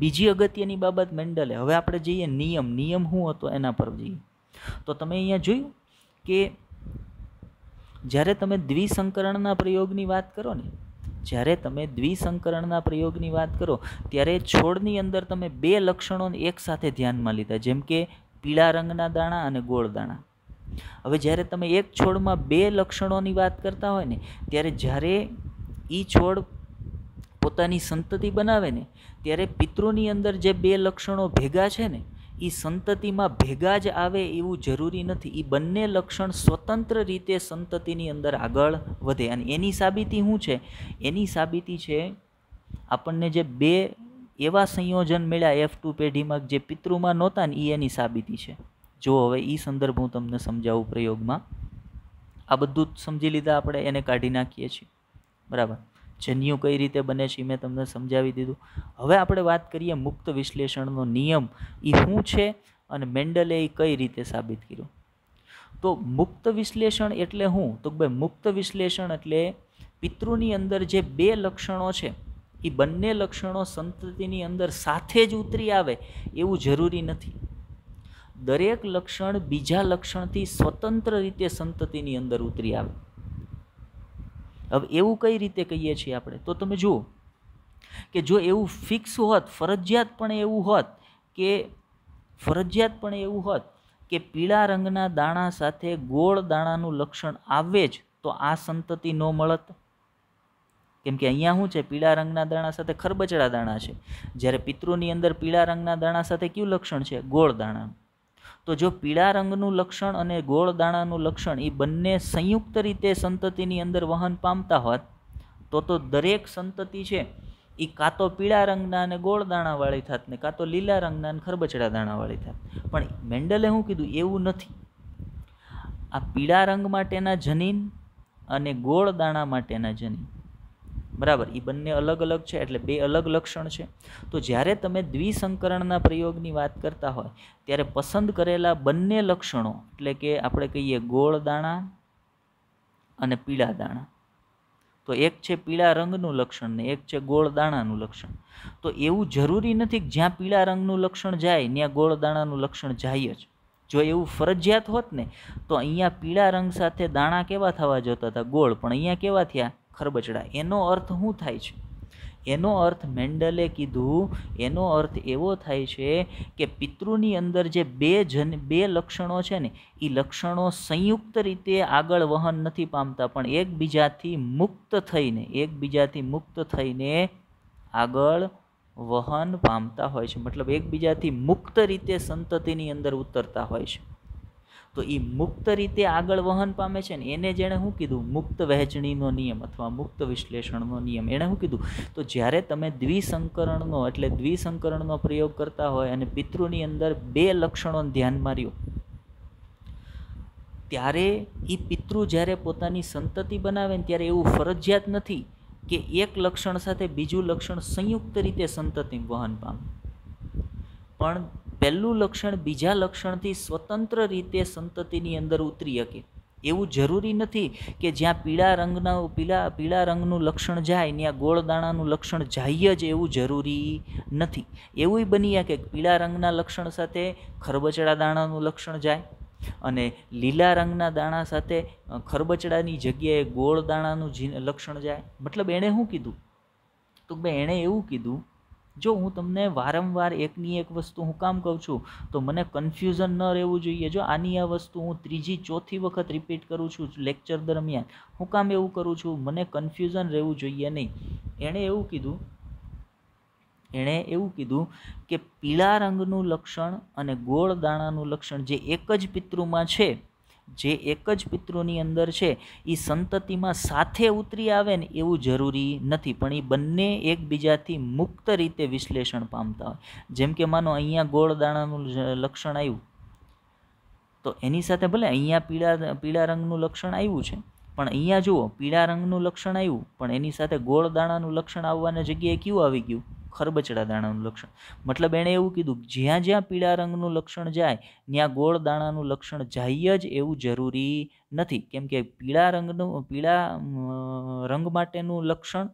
બીજી અગત્યની બાબત મેન્ડલે, હવે આપણે જઈએ નિયમ શું હતો એના પર જઈએ. તો તમે અહીંયા જોયું કે જ્યારે તમે દ્વિસંકરણના પ્રયોગની વાત કરો ને, જ્યારે તમે દ્વિસંકરણના પ્રયોગની વાત કરો ત્યારે છોડની અંદર તમે 2 લક્ષણોને એકસાથે ધ્યાનમાં લીધા, જેમ કે પીળા રંગના દાણા અને ગોળ દાણા. હવે જ્યારે તમે એક છોડમાં 2 લક્ષણોની વાત કરતા હોય ને ત્યારે જ્યારે એ છોડ પોતાની સંતતિ બનાવે ને ત્યારે પિતૃની અંદર જે 2 લક્ષણો ભેગા છે ને એ સંતતિમાં ભેગા જ આવે એવું જરૂરી નથી. એ બંને લક્ષણ સ્વતંત્ર રીતે સંતતિની અંદર આગળ વધે. અને એની સાબિતી શું છે? એની સાબિતી છે આપણને જે 2 એવા સંયોજન મળ્યા F2 પેઢીમાં જે પિતૃમાં નહોતા ને, એની સાબિતી છે. જો હવે એ સંદર્ભ હું તમને સમજાવું પ્રયોગમાં. આ બધું જ સમજી લીધા આપણે, એને કાઢી નાખીએ છીએ. બરાબર. જન્યુ કઈ રીતે બને છે મેં તમને સમજાવી દીધું. હવે આપણે વાત કરીએ મુક્ત વિશ્લેષણનો નિયમ એ શું છે અને મેન્ડલે એ કઈ રીતે સાબિત કર્યું. તો મુક્ત વિશ્લેષણ એટલે શું? તો ભાઈ મુક્ત વિશ્લેષણ એટલે પિતૃની અંદર જે 2 લક્ષણો છે એ બંને લક્ષણો સંતતિની અંદર સાથે જ ઉતરી આવે એવું જરૂરી નથી. દરેક લક્ષણ બીજા લક્ષણથી સ્વતંત્ર રીતે સંતતિની અંદર ઉતરી આવે. હવે એવું કઈ રીતે કહીએ છીએ આપણે? તો તમે જુઓ કે જો એવું ફિક્સ હોત, ફરજિયાતપણે એવું હોત કે પીળા રંગના દાણા સાથે ગોળ દાણાનું લક્ષણ આવે જ તો આ સંતતિ ન મળત. કેમ કે અહીંયા શું છે? પીળા રંગના દાણા સાથે ખરબચડા દાણા છે, જ્યારે પિતૃની અંદર પીળા રંગના દાણા સાથે કયું લક્ષણ છે? ગોળ દાણાનું. તો જો પીળા રંગનું લક્ષણ અને ગોળ દાણાનું લક્ષણ એ બંને સંયુક્ત રીતે સંતતિની અંદર વહન પામતા હોત તો દરેક સંતતિ છે એ કાં તો પીળા રંગના અને ગોળ દાણાવાળી થાત ને કાં તો લીલા રંગના અને ખરબચડા દાણાવાળી થાત. પણ મેન્ડલે શું કીધું? એવું નથી. આ પીળા રંગ માટેના જનીન અને ગોળ દાણા માટેના જનીન, બરાબર, એ બંને અલગ અલગ છે, એટલે 2 અલગ લક્ષણ છે. તો જ્યારે તમે દ્વિસંકરણના પ્રયોગની વાત કરતા હોય ત્યારે પસંદ કરેલા બંને લક્ષણો, એટલે કે આપણે કહીએ ગોળ દાણા અને પીળા દાણા, તો એક છે પીળા રંગનું લક્ષણ ને એક છે ગોળ દાણાનું લક્ષણ. તો એવું જરૂરી નથી કે જ્યાં પીળા રંગનું લક્ષણ જાય ત્યાં ગોળ દાણાનું લક્ષણ જાય જ. જો એવું ફરજિયાત હોત ને તો અહીંયા પીળા રંગ સાથે દાણા કેવા થવા જતા હતા? ગોળ. પણ અહીંયા કેવા થયા? ખરબચડા. એનો અર્થ શું થાય છે? એનો અર્થ મેન્ડલે કીધું, એનો અર્થ એવો થાય છે કે પિતૃની અંદર જે 2 લક્ષણો છે ને એ લક્ષણો સંયુક્ત રીતે આગળ વહન નથી પામતા, પણ એકબીજાથી મુક્ત થઈને આગળ વહન પામતા હોય છે. મતલબ એકબીજાથી મુક્ત રીતે સંતતિની અંદર ઉતરતા હોય છે. તો એ મુક્ત રીતે આગળ વહન પામે છે ને એને જેણે શું કીધું? મુક્ત વહેંચણીનો નિયમ અથવા મુક્ત વિશ્લેષણનો નિયમ. એણે શું કીધું? તો જ્યારે તમે દ્વિસંકરણનો પ્રયોગ કરતા હોય અને પિતૃની અંદર બે લક્ષણો ધ્યાનમાં રહ્યો, ત્યારે એ પિતૃ જ્યારે પોતાની સંતતિ બનાવે ને ત્યારે એવું ફરજિયાત નથી કે એક લક્ષણ સાથે બીજું લક્ષણ સંયુક્ત રીતે સંતતિ વહન પામે, પણ પહેલું લક્ષણ બીજા લક્ષણથી સ્વતંત્ર રીતે સંતતિની અંદર ઉતરી શકે. એવું જરૂરી નથી કે જ્યાં પીળા રંગનું લક્ષણ જાય ત્યાં ગોળ દાણાનું લક્ષણ જાય જ, એવું જરૂરી નથી. એવું બની શકે કે પીળા રંગના લક્ષણ સાથે ખરબચડા દાણાનું લક્ષણ જાય અને લીલા રંગના દાણા સાથે ખરબચડાની જગ્યાએ ગોળ દાણાનું લક્ષણ જાય. મતલબ એણે શું કીધું? તો ભાઈ એણે એવું કીધું, જો હું તમને વારંવાર એકની એક વસ્તુ હું કામ કહું છું તો મને કન્ફ્યુઝન ન રહેવું જોઈએ. જો આની આ વસ્તુ હું ત્રીજી ચોથી વખત રિપીટ કરું છું લેક્ચર દરમિયાન, હું કામ એવું કરું છું? મને કન્ફ્યુઝન રહેવું જોઈએ નહીં. એણે એવું કીધું કે પીળા રંગનું લક્ષણ અને ગોળ દાણાનું લક્ષણ જે એક જ પિતૃમાં છે, જે એક જ પિતૃની અંદર છે, એ સંતતિમાં સાથે ઉતરી આવે ને એવું જરૂરી નથી, પણ એ બંને એકબીજાથી મુક્ત રીતે વિશ્લેષણ પામતા હોય. જેમ કે માનો અહીંયા ગોળ દાણાનું લક્ષણ આવ્યું તો એની સાથે ભલે અહીંયા પીળા રંગનું લક્ષણ આવ્યું છે, પણ અહીંયા જુઓ પીળા રંગનું લક્ષણ આવ્યું પણ એની સાથે ગોળ દાણાનું લક્ષણ આવવાના જગ્યાએ કયું આવી ગયું? ખરબચડા દાણાનું લક્ષણ. મતલબ એણે એવું કીધું જ્યાં જ્યાં પીળા રંગનું લક્ષણ જાય ત્યાં ગોળ દાણાનું લક્ષણ જાય જ એવું જરૂરી નથી. કેમ કે પીળા રંગ માટેનું લક્ષણ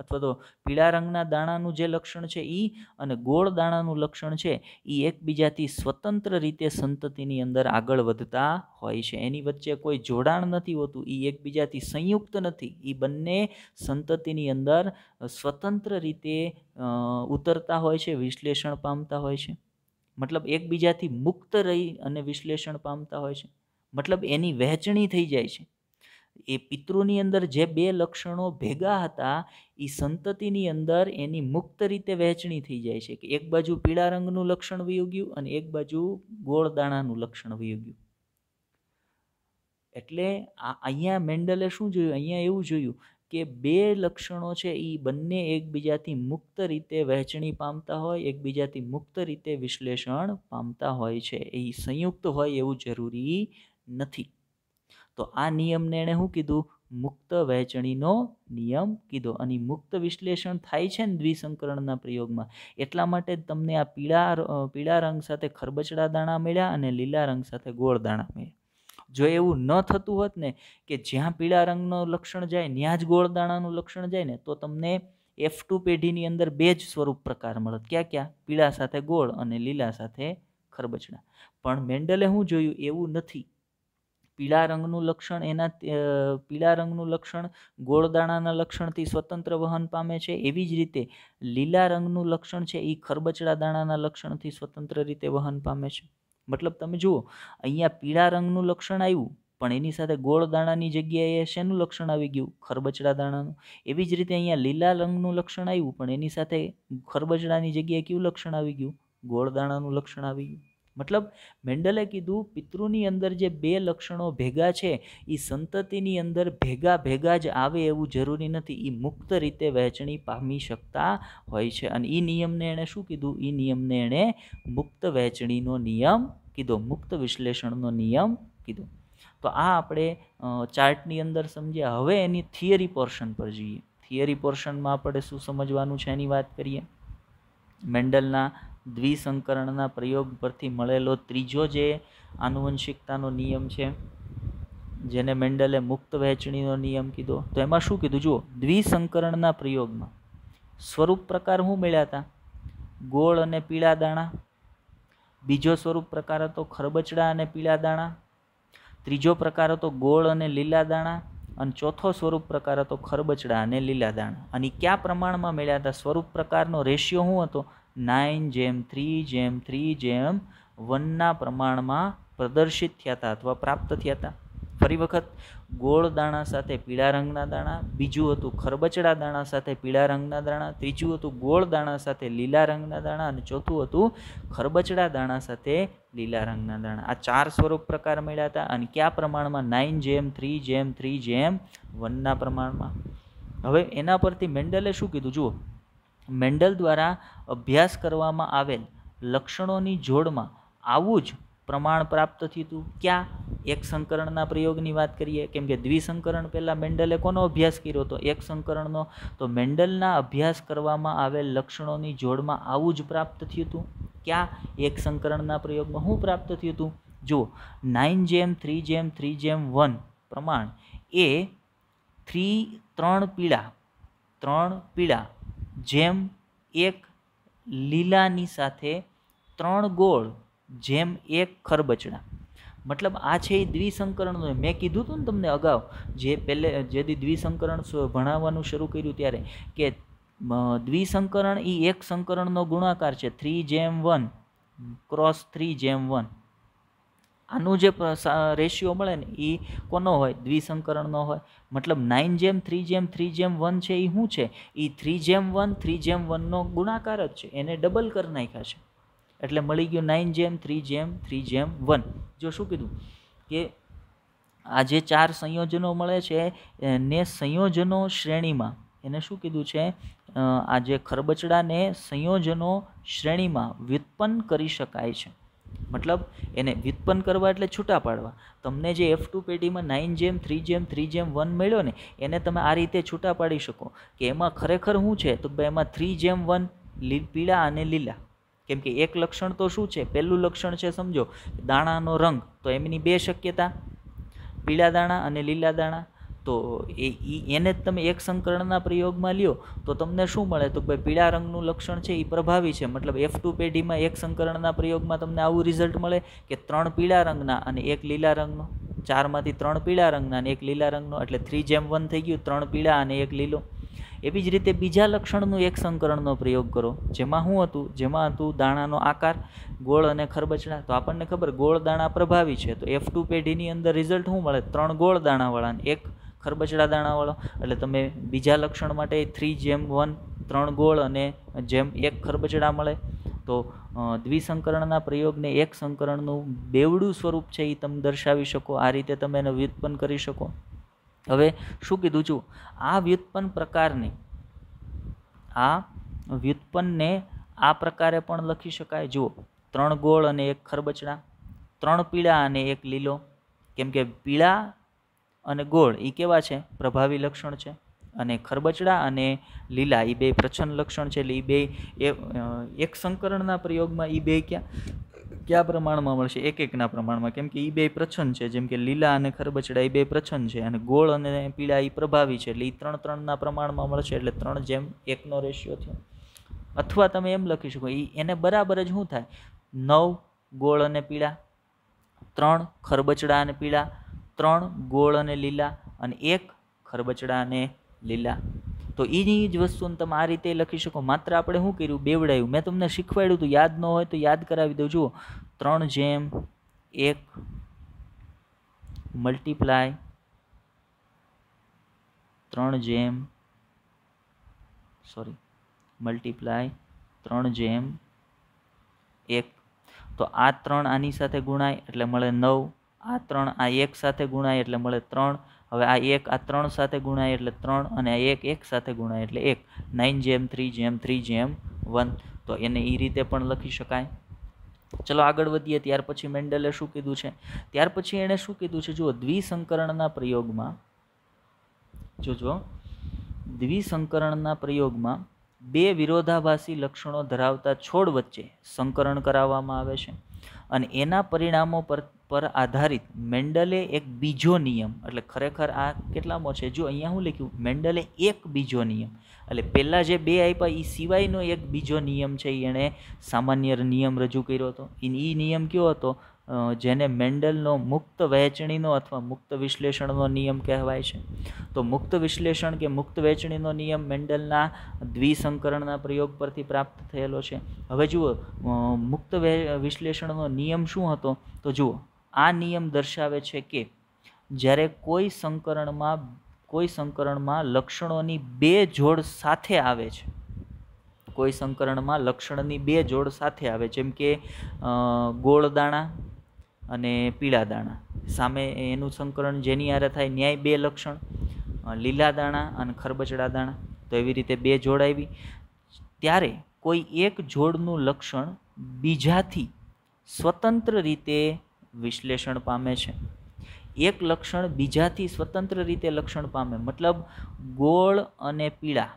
અથવા તો પીળા રંગના દાણાનું જે લક્ષણ છે એ અને ગોળ દાણાનું લક્ષણ છે એ એકબીજાથી સ્વતંત્ર રીતે સંતતિની અંદર આગળ વધતા હોય છે. એની વચ્ચે કોઈ જોડાણ નથી હોતું, એ એકબીજાથી સંયુક્ત નથી, એ બંને સંતતિની અંદર સ્વતંત્ર રીતે ઉતરતા હોય છે, વિશ્લેષણ પામતા હોય છે. મતલબ એકબીજાથી મુક્ત રહી અને વિશ્લેષણ પામતા હોય છે. મતલબ એની વહેંચણી થઈ જાય છે. એ પિતૃની અંદર જે બે લક્ષણો ભેગા હતા એ સંતતિની અંદર એની મુક્ત રીતે વહેંચણી થઈ જાય છે કે એક બાજુ પીળા રંગનું લક્ષણ વયું ગયું અને એક બાજુ ગોળ દાણાનું લક્ષણ વયું ગયું. એટલે અહીંયા મેન્ડલે શું જોયું? અહીંયા એવું જોયું કે બે લક્ષણો છે એ બંને એકબીજાથી મુક્ત રીતે વહેંચણી પામતા હોય, એકબીજાથી મુક્ત રીતે વિશ્લેષણ પામતા હોય છે. એ સંયુક્ત હોય એવું જરૂરી નથી. તો આ નિયમને એણે શું કીધું? મુક્ત વહેંચણીનો નિયમ કીધો. અને મુક્ત વિશ્લેષણ થાય છે ને દ્વિસંકરણના પ્રયોગમાં, એટલા માટે તમને આ પીળા રંગ સાથે ખરબચડા દાણા મળ્યા અને લીલા રંગ સાથે ગોળ દાણા મળ્યા. જો એવું ન થતું હોત ને કે જ્યાં પીળા રંગનું લક્ષણ જાય ત્યાં જ ગોળ દાણાનું લક્ષણ જાય ને, તો તમને F2 પેઢીની અંદર બે જ સ્વરૂપ પ્રકાર મળત. ક્યાં? પીળા સાથે ગોળ અને લીલા સાથે ખરબચડા. પણ મેન્ડલે શું જોયું? એવું નથી. પીળા રંગનું લક્ષણ ગોળ દાણાના લક્ષણથી સ્વતંત્ર વહન પામે છે. એવી જ રીતે લીલા રંગનું લક્ષણ છે એ ખરબચડા દાણાના લક્ષણથી સ્વતંત્ર રીતે વહન પામે છે. મતલબ તમે જુઓ અહીંયા પીળા રંગનું લક્ષણ આવ્યું પણ એની સાથે ગોળ દાણાની જગ્યાએ શેનું લક્ષણ આવી ગયું? ખરબચડા દાણાનું. એવી જ રીતે અહીંયા લીલા રંગનું લક્ષણ આવ્યું પણ એની સાથે ખરબચડાની જગ્યાએ કયું લક્ષણ આવી ગયું? ગોળ દાણાનું લક્ષણ આવી ગયું. મતલબ મેન્ડલે કીધું પિતૃની અંદર જે બે લક્ષણો ભેગા છે એ સંતતિની અંદર ભેગા જ આવે એવું જરૂરી નથી. એ મુક્ત રીતે વહેંચણી પામી શકતા હોય છે. અને એ નિયમને એણે શું કીધું? એ નિયમને એણે મુક્ત વહેંચણીનો નિયમ કીધો, મુક્ત વિશ્લેષણનો નિયમ કીધો. તો આ આપણે ચાર્ટની અંદર સમજ્યા. હવે એની થિયરી પોર્શન પર જઈએ. થિયરી પોર્શનમાં આપણે શું સમજવાનું છે એની વાત કરીએ. મેન્ડલના દ્વિસંકરણના પ્રયોગ પરથી મળેલો ત્રીજો જે આનુવંશિકતાનો નિયમ છે, જેને મેન્ડલે મુક્ત વહેંચણીનો નિયમ કીધો, તો એમાં શું કીધું? જુઓ, દ્વિસંકરણના પ્રયોગમાં સ્વરૂપ પ્રકાર શું મળ્યા હતા? ગોળ અને પીળા દાણા. બીજો સ્વરૂપ પ્રકાર હતો ખરબચડા અને પીળા દાણા. ત્રીજો પ્રકાર હતો ગોળ અને લીલા દાણા. અને ચોથો સ્વરૂપ પ્રકાર હતો ખરબચડા અને લીલા દાણા. અને કયા પ્રમાણમાં મળ્યા હતા? સ્વરૂપ પ્રકારનો રેશિયો શું હતો? 9:3:3:1 પ્રમાણમાં પ્રદર્શિત થયા હતા અથવા પ્રાપ્ત થયા હતા. ફરી વખત ગોળ દાણા સાથે પીળા રંગના દાણા, બીજું હતું ખરબચડા દાણા સાથે પીળા રંગના દાણા, ત્રીજું હતું ગોળ દાણા સાથે લીલા રંગના દાણા અને ચોથું હતું ખરબચડા દાણા સાથે લીલા રંગના દાણા. આ 4 સ્વરૂપ પ્રકાર મળ્યા હતા અને કયા પ્રમાણમાં? 9:3:3:1 પ્રમાણમાં. હવે એના પરથી મેન્ડલે શું કીધું જુઓ, મેન્ડલ દ્વારા અભ્યાસ કરવામાં આવેલ લક્ષણોની જોડમાં આવું જ પ્રમાણ પ્રાપ્ત થયું હતું. ક્યાં? એક સંકરણના પ્રયોગની વાત કરીએ, કેમ કે દ્વિસંકરણ પહેલાં મેન્ડલે કોનો અભ્યાસ કર્યો હતો? એક સંકરણનો. તો મેન્ડલના અભ્યાસ કરવામાં આવેલ લક્ષણોની જોડમાં આવું જ પ્રાપ્ત થયું હતું. ક્યાં? એક સંકરણના પ્રયોગમાં. શું પ્રાપ્ત થયું હતું? જુઓ, 9:3:3:1 પ્રમાણ એ 3 પીળા જેમ 1 લીલાની સાથે 3 ગોળ જેમ 1 ખરબચડા. મતલબ આ છે એ દ્વિસંકરણનો. મેં કીધું હતું ને તમને અગાઉ, જે દ્વિસંકરણ ભણાવવાનું શરૂ કર્યું ત્યારે, કે દ્વિસંકરણ એ એક સંકરણનો ગુણાકાર છે. 3:1 ક્રોસ 3:1. આનું જે રેશિયો મળે ને એ કોનો હોય? દ્વિસંકરણનો હોય. મતલબ 9:3:3:1 છે એ શું છે? એ 3:1 3:1 ગુણાકાર જ છે, એને ડબલ કરી નાખ્યા છે. એટલે મળી ગયું 9:3:3:1. જો શું કીધું કે આ જે 4 સંયોજનો મળે છે ને સંયોજનો શ્રેણીમાં, એને શું કીધું છે? આ જે ખરબચડાને સંયોજનો શ્રેણીમાં વ્યુત્પન્ન કરી શકાય છે. મતલબ એને વ્યુત્પન્ન કરવા એટલે છૂટા પાડવા. તમને જે F2 પેઢીમાં 9:3:3:1 મળ્યો ને, એને તમે આ રીતે છૂટા પાડી શકો કે એમાં ખરેખર શું છે? તો એમાં 3:1 પીળા અને લીલા. કેમ કે એક લક્ષણ તો શું છે? પહેલું લક્ષણ છે સમજો દાણાનો રંગ, તો એમની 2 શક્યતા, પીળા દાણા અને લીલા દાણા. તો એને જ તમે એક સંકરણના પ્રયોગમાં લ્યો તો તમને શું મળે? તો ભાઈ પીળા રંગનું લક્ષણ છે એ પ્રભાવી છે. મતલબ F2 પેઢીમાં એક સંકરણના પ્રયોગમાં તમને આવું રિઝલ્ટ મળે કે 3 પીળા રંગના અને 1 લીલા રંગનો. 4માંથી 3 પીળા રંગના અને 1 લીલા રંગનો, એટલે 3:1 થઈ ગયું, 3 પીળા અને 1 લીલો. એવી જ રીતે બીજા લક્ષણનું એક સંકરણનો પ્રયોગ કરો, જેમાં શું હતું? જેમાં હતું દાણાનો આકાર, ગોળ અને ખરબચડા. તો આપણને ખબર ગોળ દાણા પ્રભાવી છે, તો F2 પેઢીની અંદર રિઝલ્ટ શું મળે? 3 ગોળ દાણાવાળા અને 1 ખરબચડા દાણાવાળો. એટલે તમે બીજા લક્ષણ માટે 3:1 3 ગોળ અને જેમ 1 ખરબચડા મળે. તો દ્વિસંકરણના પ્રયોગને એક સંકરણનું બેવડું સ્વરૂપ છે એ તમે દર્શાવી શકો. આ રીતે તમે એને વ્યુત્પન્ન કરી શકો. હવે શું કીધું છું? આ વ્યુત્પન્નને આ પ્રકારે પણ લખી શકાય. જુઓ, 3 ગોળ અને 1 ખરબચડા, 3 પીળા અને 1 લીલો. કેમ કે પીળા અને ગોળ એ કેવા છે? પ્રભાવી લક્ષણ છે. અને ખરબચડા અને લીલા એ 2 પ્રચ્છન્ન લક્ષણ છે. એટલે એ 2 એક સંકરણના પ્રયોગમાં એ 2 કયા પ્રમાણમાં મળશે? 1:1 પ્રમાણમાં. કેમ કે એ 2 પ્રચ્છન્ન છે. જેમ કે લીલા અને ખરબચડા એ 2 પ્રચ્છન્ન છે અને ગોળ અને પીળા એ પ્રભાવી છે. એટલે એ 3:3 પ્રમાણમાં મળશે. એટલે 3:1 રેશિયો થયો. અથવા તમે એમ લખી શકો, એને બરાબર જ શું થાય? 9 ગોળ અને પીળા, 3 ખરબચડા અને પીળા, 3 ગોળ અને લીલા અને 1 ખરબચડા અને લીલા. તો એની જ વસ્તુને તમે આ રીતે લખી શકો. માત્ર આપણે શું કર્યું? બેવડાયું. મેં તમને શીખવાડ્યું હતું, યાદ ન હોય તો યાદ કરાવી દઉં. જુઓ, 3:1 મલ્ટીપ્લાય 3:1 તો આ 3 આની સાથે ગુણાય એટલે મળે 9. આ 3 આ 1 સાથે ગુણાય એટલે મળે 3. હવે આ 1 આ 3 સાથે ગુણાય એટલે 3 અને આ 1 1 સાથે ગુણાય એટલે 1. 9:3:3:1. તો એને એ રીતે પણ લખી શકાય. ચલો આગળ વધીએ. ત્યાર પછી મેન્ડલે શું કીધું છે? ત્યાર પછી એણે શું કીધું છે? જુઓ, દ્વિસંકરણના પ્રયોગમાં દ્વિસંકરણના પ્રયોગમાં 2 વિરોધાભાસી લક્ષણો ધરાવતા છોડ વચ્ચે સંકરણ કરાવવામાં આવે છે અને એના પરિણામો પર આધારિત મેન્ડલે એક બીજો નિયમ, એટલે ખરેખર આ કેટલામો છે? જો અહીંયા હું લખ્યું, મેન્ડલે એક બીજો નિયમ, એટલે પહેલાં જે 2 આપ્યા એ સિવાયનો એક બીજો નિયમ છે એણે સામાન્ય નિયમ રજૂ કર્યો હતો. એ નિયમ કયો હતો? જેને મેન્ડલનો મુક્ત વહેંચણીનો અથવા મુક્ત વિશ્લેષણનો નિયમ કહેવાય છે. તો મુક્ત વિશ્લેષણ કે મુક્ત વહેંચણીનો નિયમ મેન્ડલના દ્વિસંકરણના પ્રયોગ પરથી પ્રાપ્ત થયેલો છે. હવે જુઓ, મુક્ત વિશ્લેષણનો નિયમ શું હતો? તો જુઓ, આ નિયમ દર્શાવે છે કે જ્યારે કોઈ સંકરણમાં લક્ષણોની બે જોડ સાથે આવે છે. કોઈ સંકરણમાં લક્ષણની બે જોડ સાથે આવે, જેમ કે ગોળ દાણા અને પીળા દાણા. સામે એનું સંકરણ જેની હારે થાય ન્યાય બે લક્ષણ, લીલા દાણા અને ખરબચડા દાણા. તો એવી રીતે બે જોડ આવી. ત્યારે કોઈ એક જોડનું લક્ષણ બીજાથી સ્વતંત્ર રીતે વિશ્લેષણ પામે છે. એક લક્ષણ બીજાથી સ્વતંત્ર રીતે લક્ષણ પામે, મતલબ ગોળ અને પીળા.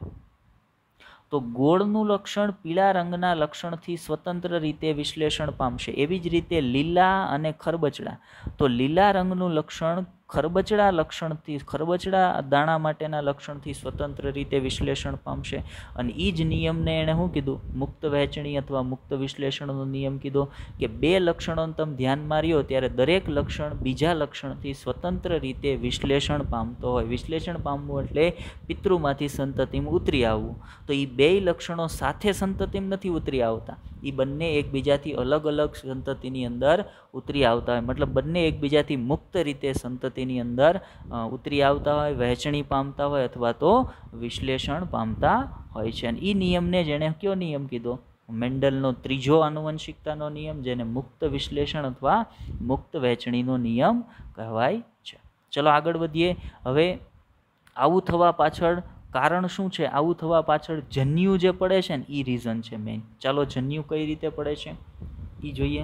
તો ગોળનું લક્ષણ પીળા રંગના લક્ષણથી સ્વતંત્ર રીતે વિશ્લેષણ પામશે. એવી જ રીતે લીલા અને ખરબચડા. તો લીલા રંગનું લક્ષણ ખરબચડા દાણા માટેના લક્ષણથી સ્વતંત્ર રીતે વિશ્લેષણ પામશે. અને એ જ નિયમને એણે શું કીધું? મુક્ત વહેંચણી અથવા મુક્ત વિશ્લેષણનો નિયમ કીધો કે બે લક્ષણોને તમે ધ્યાનમાં રહ્યો ત્યારે દરેક લક્ષણ બીજા લક્ષણથી સ્વતંત્ર રીતે વિશ્લેષણ પામતો હોય. વિશ્લેષણ પામવું એટલે પિતૃમાંથી સંતતિમાં ઉતરી આવવું. તો એ બે લક્ષણો સાથે સંતતિમાં નથી ઉતરી આવતા, એ બંને એકબીજાથી અલગ અલગ સંતતિની અંદર ઉતરી આવતા હોય. મતલબ બંને એકબીજાથી મુક્ત રીતે સંતતિની અંદર ઉતરી આવતા હોય, વહેંચણી પામતા હોય અથવા તો વિશ્લેષણ પામતા હોય છે. અને એ નિયમને જેણે કયો નિયમ કીધો? મેન્ડલનો ત્રીજો આનુવંશિકતાનો નિયમ, જેને મુક્ત વિશ્લેષણ અથવા મુક્ત વહેંચણીનો નિયમ કહેવાય છે. ચલો આગળ વધીએ. હવે આવું થવા પાછળ કારણ શું છે? આવું થવા પાછળ જન્યુ જે પડે છે ને, એ રીઝન છે મેઇન. ચાલો જન્યુ કઈ રીતે પડે છે એ જોઈએ.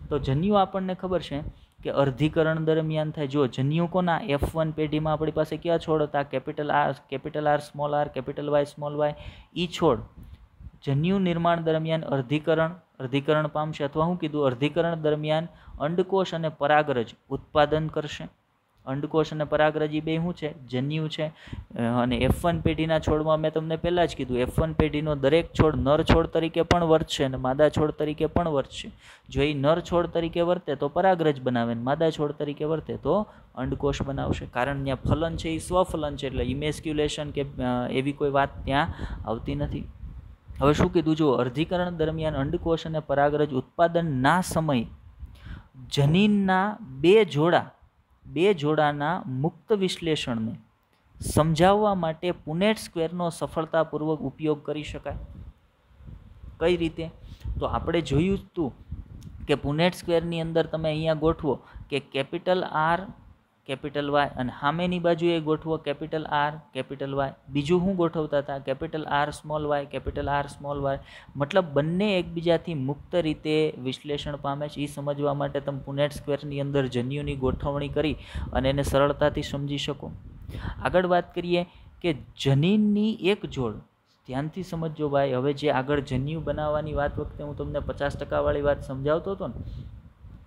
તો જન્યુ આપણને ખબર છે કે અર્ધીકરણ દરમિયાન થાય. જો જન્યુ કોના? F1 પેઢીમાં આપણી પાસે કયા છોડ હતા? Capital R small R, capital Y small Y. એ છોડ જન્યુ નિર્માણ દરમિયાન અર્ધીકરણ પામશે, અથવા શું કીધું? અર્ધીકરણ દરમિયાન અંડકોષ અને પરાગરજ ઉત્પાદન કરશે. અંડકોષ અને પરાગરજ એ બે શું છે? જન્યુ છે. અને F1 પેઢીના છોડમાં મેં તમને પહેલાં જ કીધું, F1 પેઢીનો દરેક છોડ નર છોડ તરીકે પણ વર્તશે અને માદા છોડ તરીકે પણ વર્તશે. જો એ નર છોડ તરીકે વર્તે તો પરાગરજ બનાવે, માદા છોડ તરીકે વર્તે તો અંડકોષ બનાવશે. કારણ ત્યાં ફલન છે એ સ્વફલન છે, એટલે ઇમેસ્ક્યુલેશન કે એવી કોઈ વાત ત્યાં આવતી નથી. હવે શું કીધું? જો અર્ધીકરણ દરમિયાન અંડકોષ અને પરાગરજ ઉત્પાદનના સમયે જનીનના બે જોડાના મુક્ત વિશ્લેષણને સમજાવવા માટે પુનેટ સ્ક્વેરનો સફળતાપૂર્વક ઉપયોગ કરી શકાય. કઈ રીતે? તો આપણે જોયું હતું કે પુનેટ સ્ક્વેરની અંદર તમે અહીંયા ગોઠવો કે કેપિટલ આર કેપિટલ વાય, અને સામેની બાજુએ ગોઠવો કેપિટલ આર કેપિટલ વાય. બીજું શું ગોઠવતા હતા? Capital R small Y, capital R small Y. મતલબ બંને એકબીજાથી મુક્ત રીતે વિશ્લેષણ પામે છે. એ સમજવા માટે તમે પુનેટ સ્ક્વેરની અંદર જન્યુની ગોઠવણી કરી અને એને સરળતાથી સમજી શકો. આગળ વાત કરીએ કે જનીનની એક જોડ. ધ્યાનથી સમજજો ભાઈ. હવે જે આગળ જન્યુ બનાવવાની વાત વખતે હું તમને 50% વાળી વાત સમજાવતો હતો ને,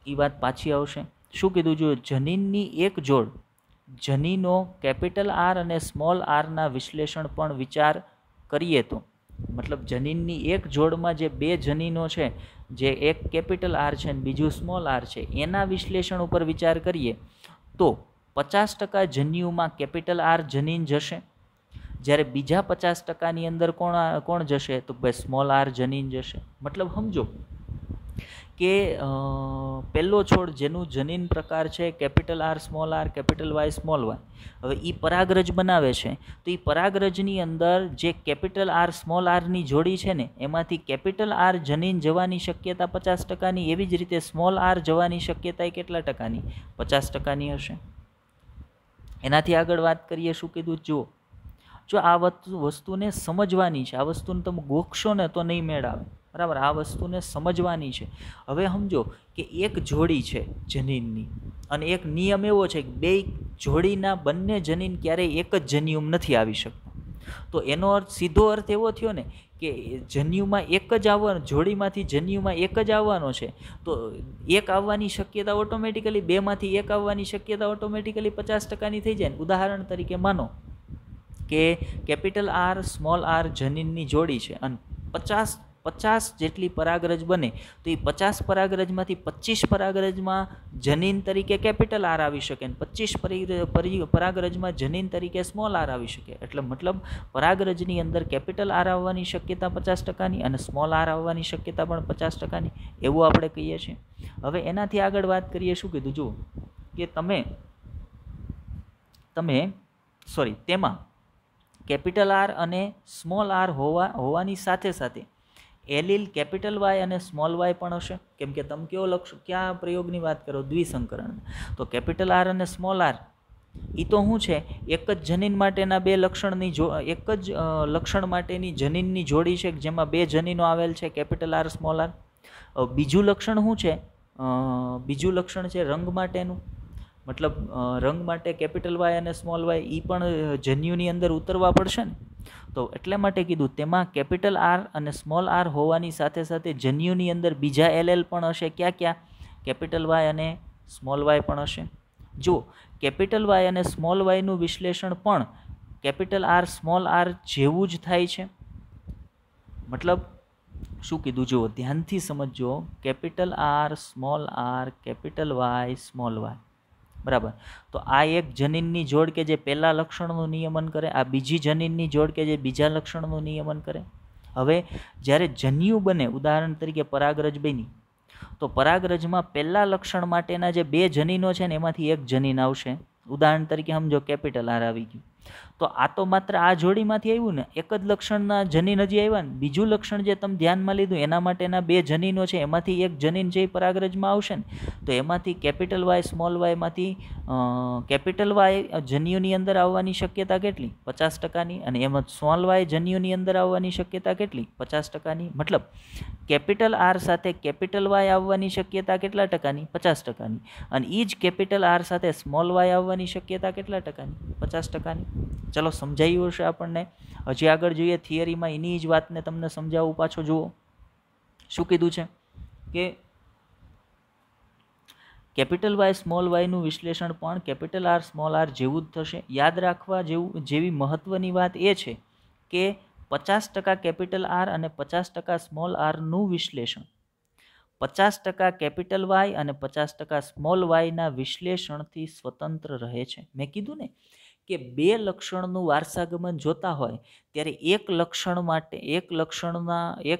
એ વાત પાછી આવશે. શું કીધું? જો જનીનની એક જોડ જનીનો કેપિટલ આર અને સ્મોલ આરના વિશ્લેષણ પણ વિચાર કરીએ તો, મતલબ જનીનની એક જોડમાં જે બે જનીનો છે, જે એક કેપિટલ આર છે અને બીજું સ્મોલ આર છે, એના વિશ્લેષણ ઉપર વિચાર કરીએ તો 50% જન્યુમાં કેપિટલ આર જનીન જશે, જ્યારે બીજા 50%ની અંદર કોણ જશે? તો ભાઈ સ્મોલ આર જનીન જશે. મતલબ સમજો કે પહેલો છોડ જેનું જનીન પ્રકાર છે capital R small R, capital Y small Y. હવે એ પરાગરજ બનાવે છે, તો એ પરાગરજની અંદર જે કેપિટલ આર સ્મોલ આરની જોડી છે ને, એમાંથી કેપિટલ આર જનીન જવાની શક્યતા 50%ની, એવી જ રીતે સ્મોલ આર જવાની શક્યતા કેટલા ટકાની? 50%ની હશે. એનાથી આગળ વાત કરીએ. શું કીધું? જો આ વસ્તુને સમજવાની છે, આ વસ્તુને તમે ગોખશો ને તો નહીં મેળ આવે, બરાબર? આ વસ્તુને સમજવાની છે. હવે સમજો કે એક જોડી છે જનીનની, અને એક નિયમ એવો છે કે બે જોડીના બંને જનીન ક્યારેય એક જ જન્યુમ નથી આવી શકતા. તો એનો સીધો અર્થ એવો થયો ને કે જન્યુમાં એક જ આવવાનો, જોડીમાંથી જન્યુમાં એક જ આવવાનો છે, તો એક આવવાની શક્યતા ઓટોમેટિકલી, બેમાંથી એક આવવાની શક્યતા ઓટોમેટિકલી 50%ની થઈ જાય ને. ઉદાહરણ તરીકે માનો કે કેપિટલ આર સ્મોલ આર જનીનની જોડી છે અને 50 જેટલી પરાગરજ બને, તો એ 50 પરાગરજમાંથી 25 પરાગરજમાં જનીન તરીકે કેપિટલ આર આવી શકે અને 25 પરાગરજમાં જનીન તરીકે સ્મોલ આર આવી શકે. એટલે મતલબ પરાગરજની અંદર કેપિટલ આર આવવાની શક્યતા 50%ની અને સ્મોલ આર આવવાની શક્યતા પણ 50%ની, એવું આપણે કહીએ છીએ. હવે એનાથી આગળ વાત કરીએ. શું કીધું? જુઓ કે તમે તેમાં કેપિટલ આર અને સ્મોલ આર હોવાની સાથે સાથે એલીલ કેપિટલ વાય અને સ્મોલ વાય પણ હશે. કેમ કે તમે ક્યાં પ્રયોગની વાત કરો? દ્વિસંકરણ. તો કેપિટલ આર અને સ્મોલ આર એ તો શું છે? એક જ જનીન માટેના બે લક્ષણની એક જ લક્ષણ માટેની જનીનની જોડી છે, જેમાં બે જનીનો આવેલ છે, કેપિટલ આર સ્મોલ આર. બીજું લક્ષણ શું છે? બીજું લક્ષણ છે રંગ માટેનું. મતલબ રંગ માટે કેપિટલ વાય અને સ્મોલ વાય એ પણ જન્યુની અંદર ઉતરવા પડશે ને. તો એટલા માટે કીધું તેમાં કેપિટલ આર અને સ્મોલ આર હોવાની સાથે સાથે જન્યુની અંદર બીજા એલએલ પણ હશે. ક્યાં? કેપિટલ વાય અને સ્મોલ વાય પણ હશે. જો કેપિટલ વાય અને સ્મોલ વાયનું વિશ્લેષણ પણ કેપિટલ આર સ્મોલ આર જેવું જ થાય છે. મતલબ શું કીધું? જુઓ, ધ્યાનથી સમજો. Capital R small R, capital Y small Y, બરાબર. તો આ એક જનીનની જોડ કે જે પહેલા લક્ષણનું નિયમન કરે, આ બીજી જનીનની જોડ કે જે બીજા લક્ષણનું નિયમન કરે. હવે જ્યારે જન્યુ બને, ઉદાહરણ તરીકે પરાગરજ બની, તો પરાગરજમાં પહેલા લક્ષણ માટેના જે બે જનીનો છે ને એમાંથી એક જનીન આવશે. ઉદાહરણ તરીકે સમજો કેપિટલ આર આવી ગયું. તો આ તો માત્ર આ જોડીમાંથી આવ્યું ને, એક જ લક્ષણના જનીન હજી આવ્યા ને. બીજું લક્ષણ જે તમે ધ્યાનમાં લીધું એના માટેના બે જનીનો છે, એમાંથી એક જનીન જે પરાગરજમાં આવશે ને, તો એમાંથી કેપિટલ વાય સ્મોલ વાયમાંથી કેપિટલ વાય જન્યુની અંદર આવવાની શક્યતા કેટલી? 50%ની. અને એમાં સ્મોલ વાય જન્યુની અંદર આવવાની શક્યતા કેટલી? 50%ની. મતલબ કેપિટલ આર સાથે કેપિટલ વાય આવવાની શક્યતા કેટલા ટકાની? 50%ની. અને એ જ કેપિટલ આર સાથે સ્મોલ વાય આવવાની શક્યતા કેટલા ટકાની? 50%ની. ચલો, સમજાયું હશે આપણને. હજી આગળ જોઈએ થિયરીમાં, એની જ વાતને તમને સમજાવું. પાછો જુઓ શું કીધું છે કે કેપિટલ વાય સ્મોલ વાયનું વિશ્લેષણ પણ કેપિટલ આર સ્મોલ આર જેવું જ થશે. યાદ રાખવા જેવી મહત્વની વાત એ છે કે 50% કેપિટલ આર અને 50% સ્મોલ આરનું વિશ્લેષણ 50% કેપિટલ વાય અને 50% સ્મોલ વાયના વિશ્લેષણથી સ્વતંત્ર રહે છે. મેં કીધું ને કે બે લક્ષણનું વારસાગમન જોતા હોય ત્યારે એક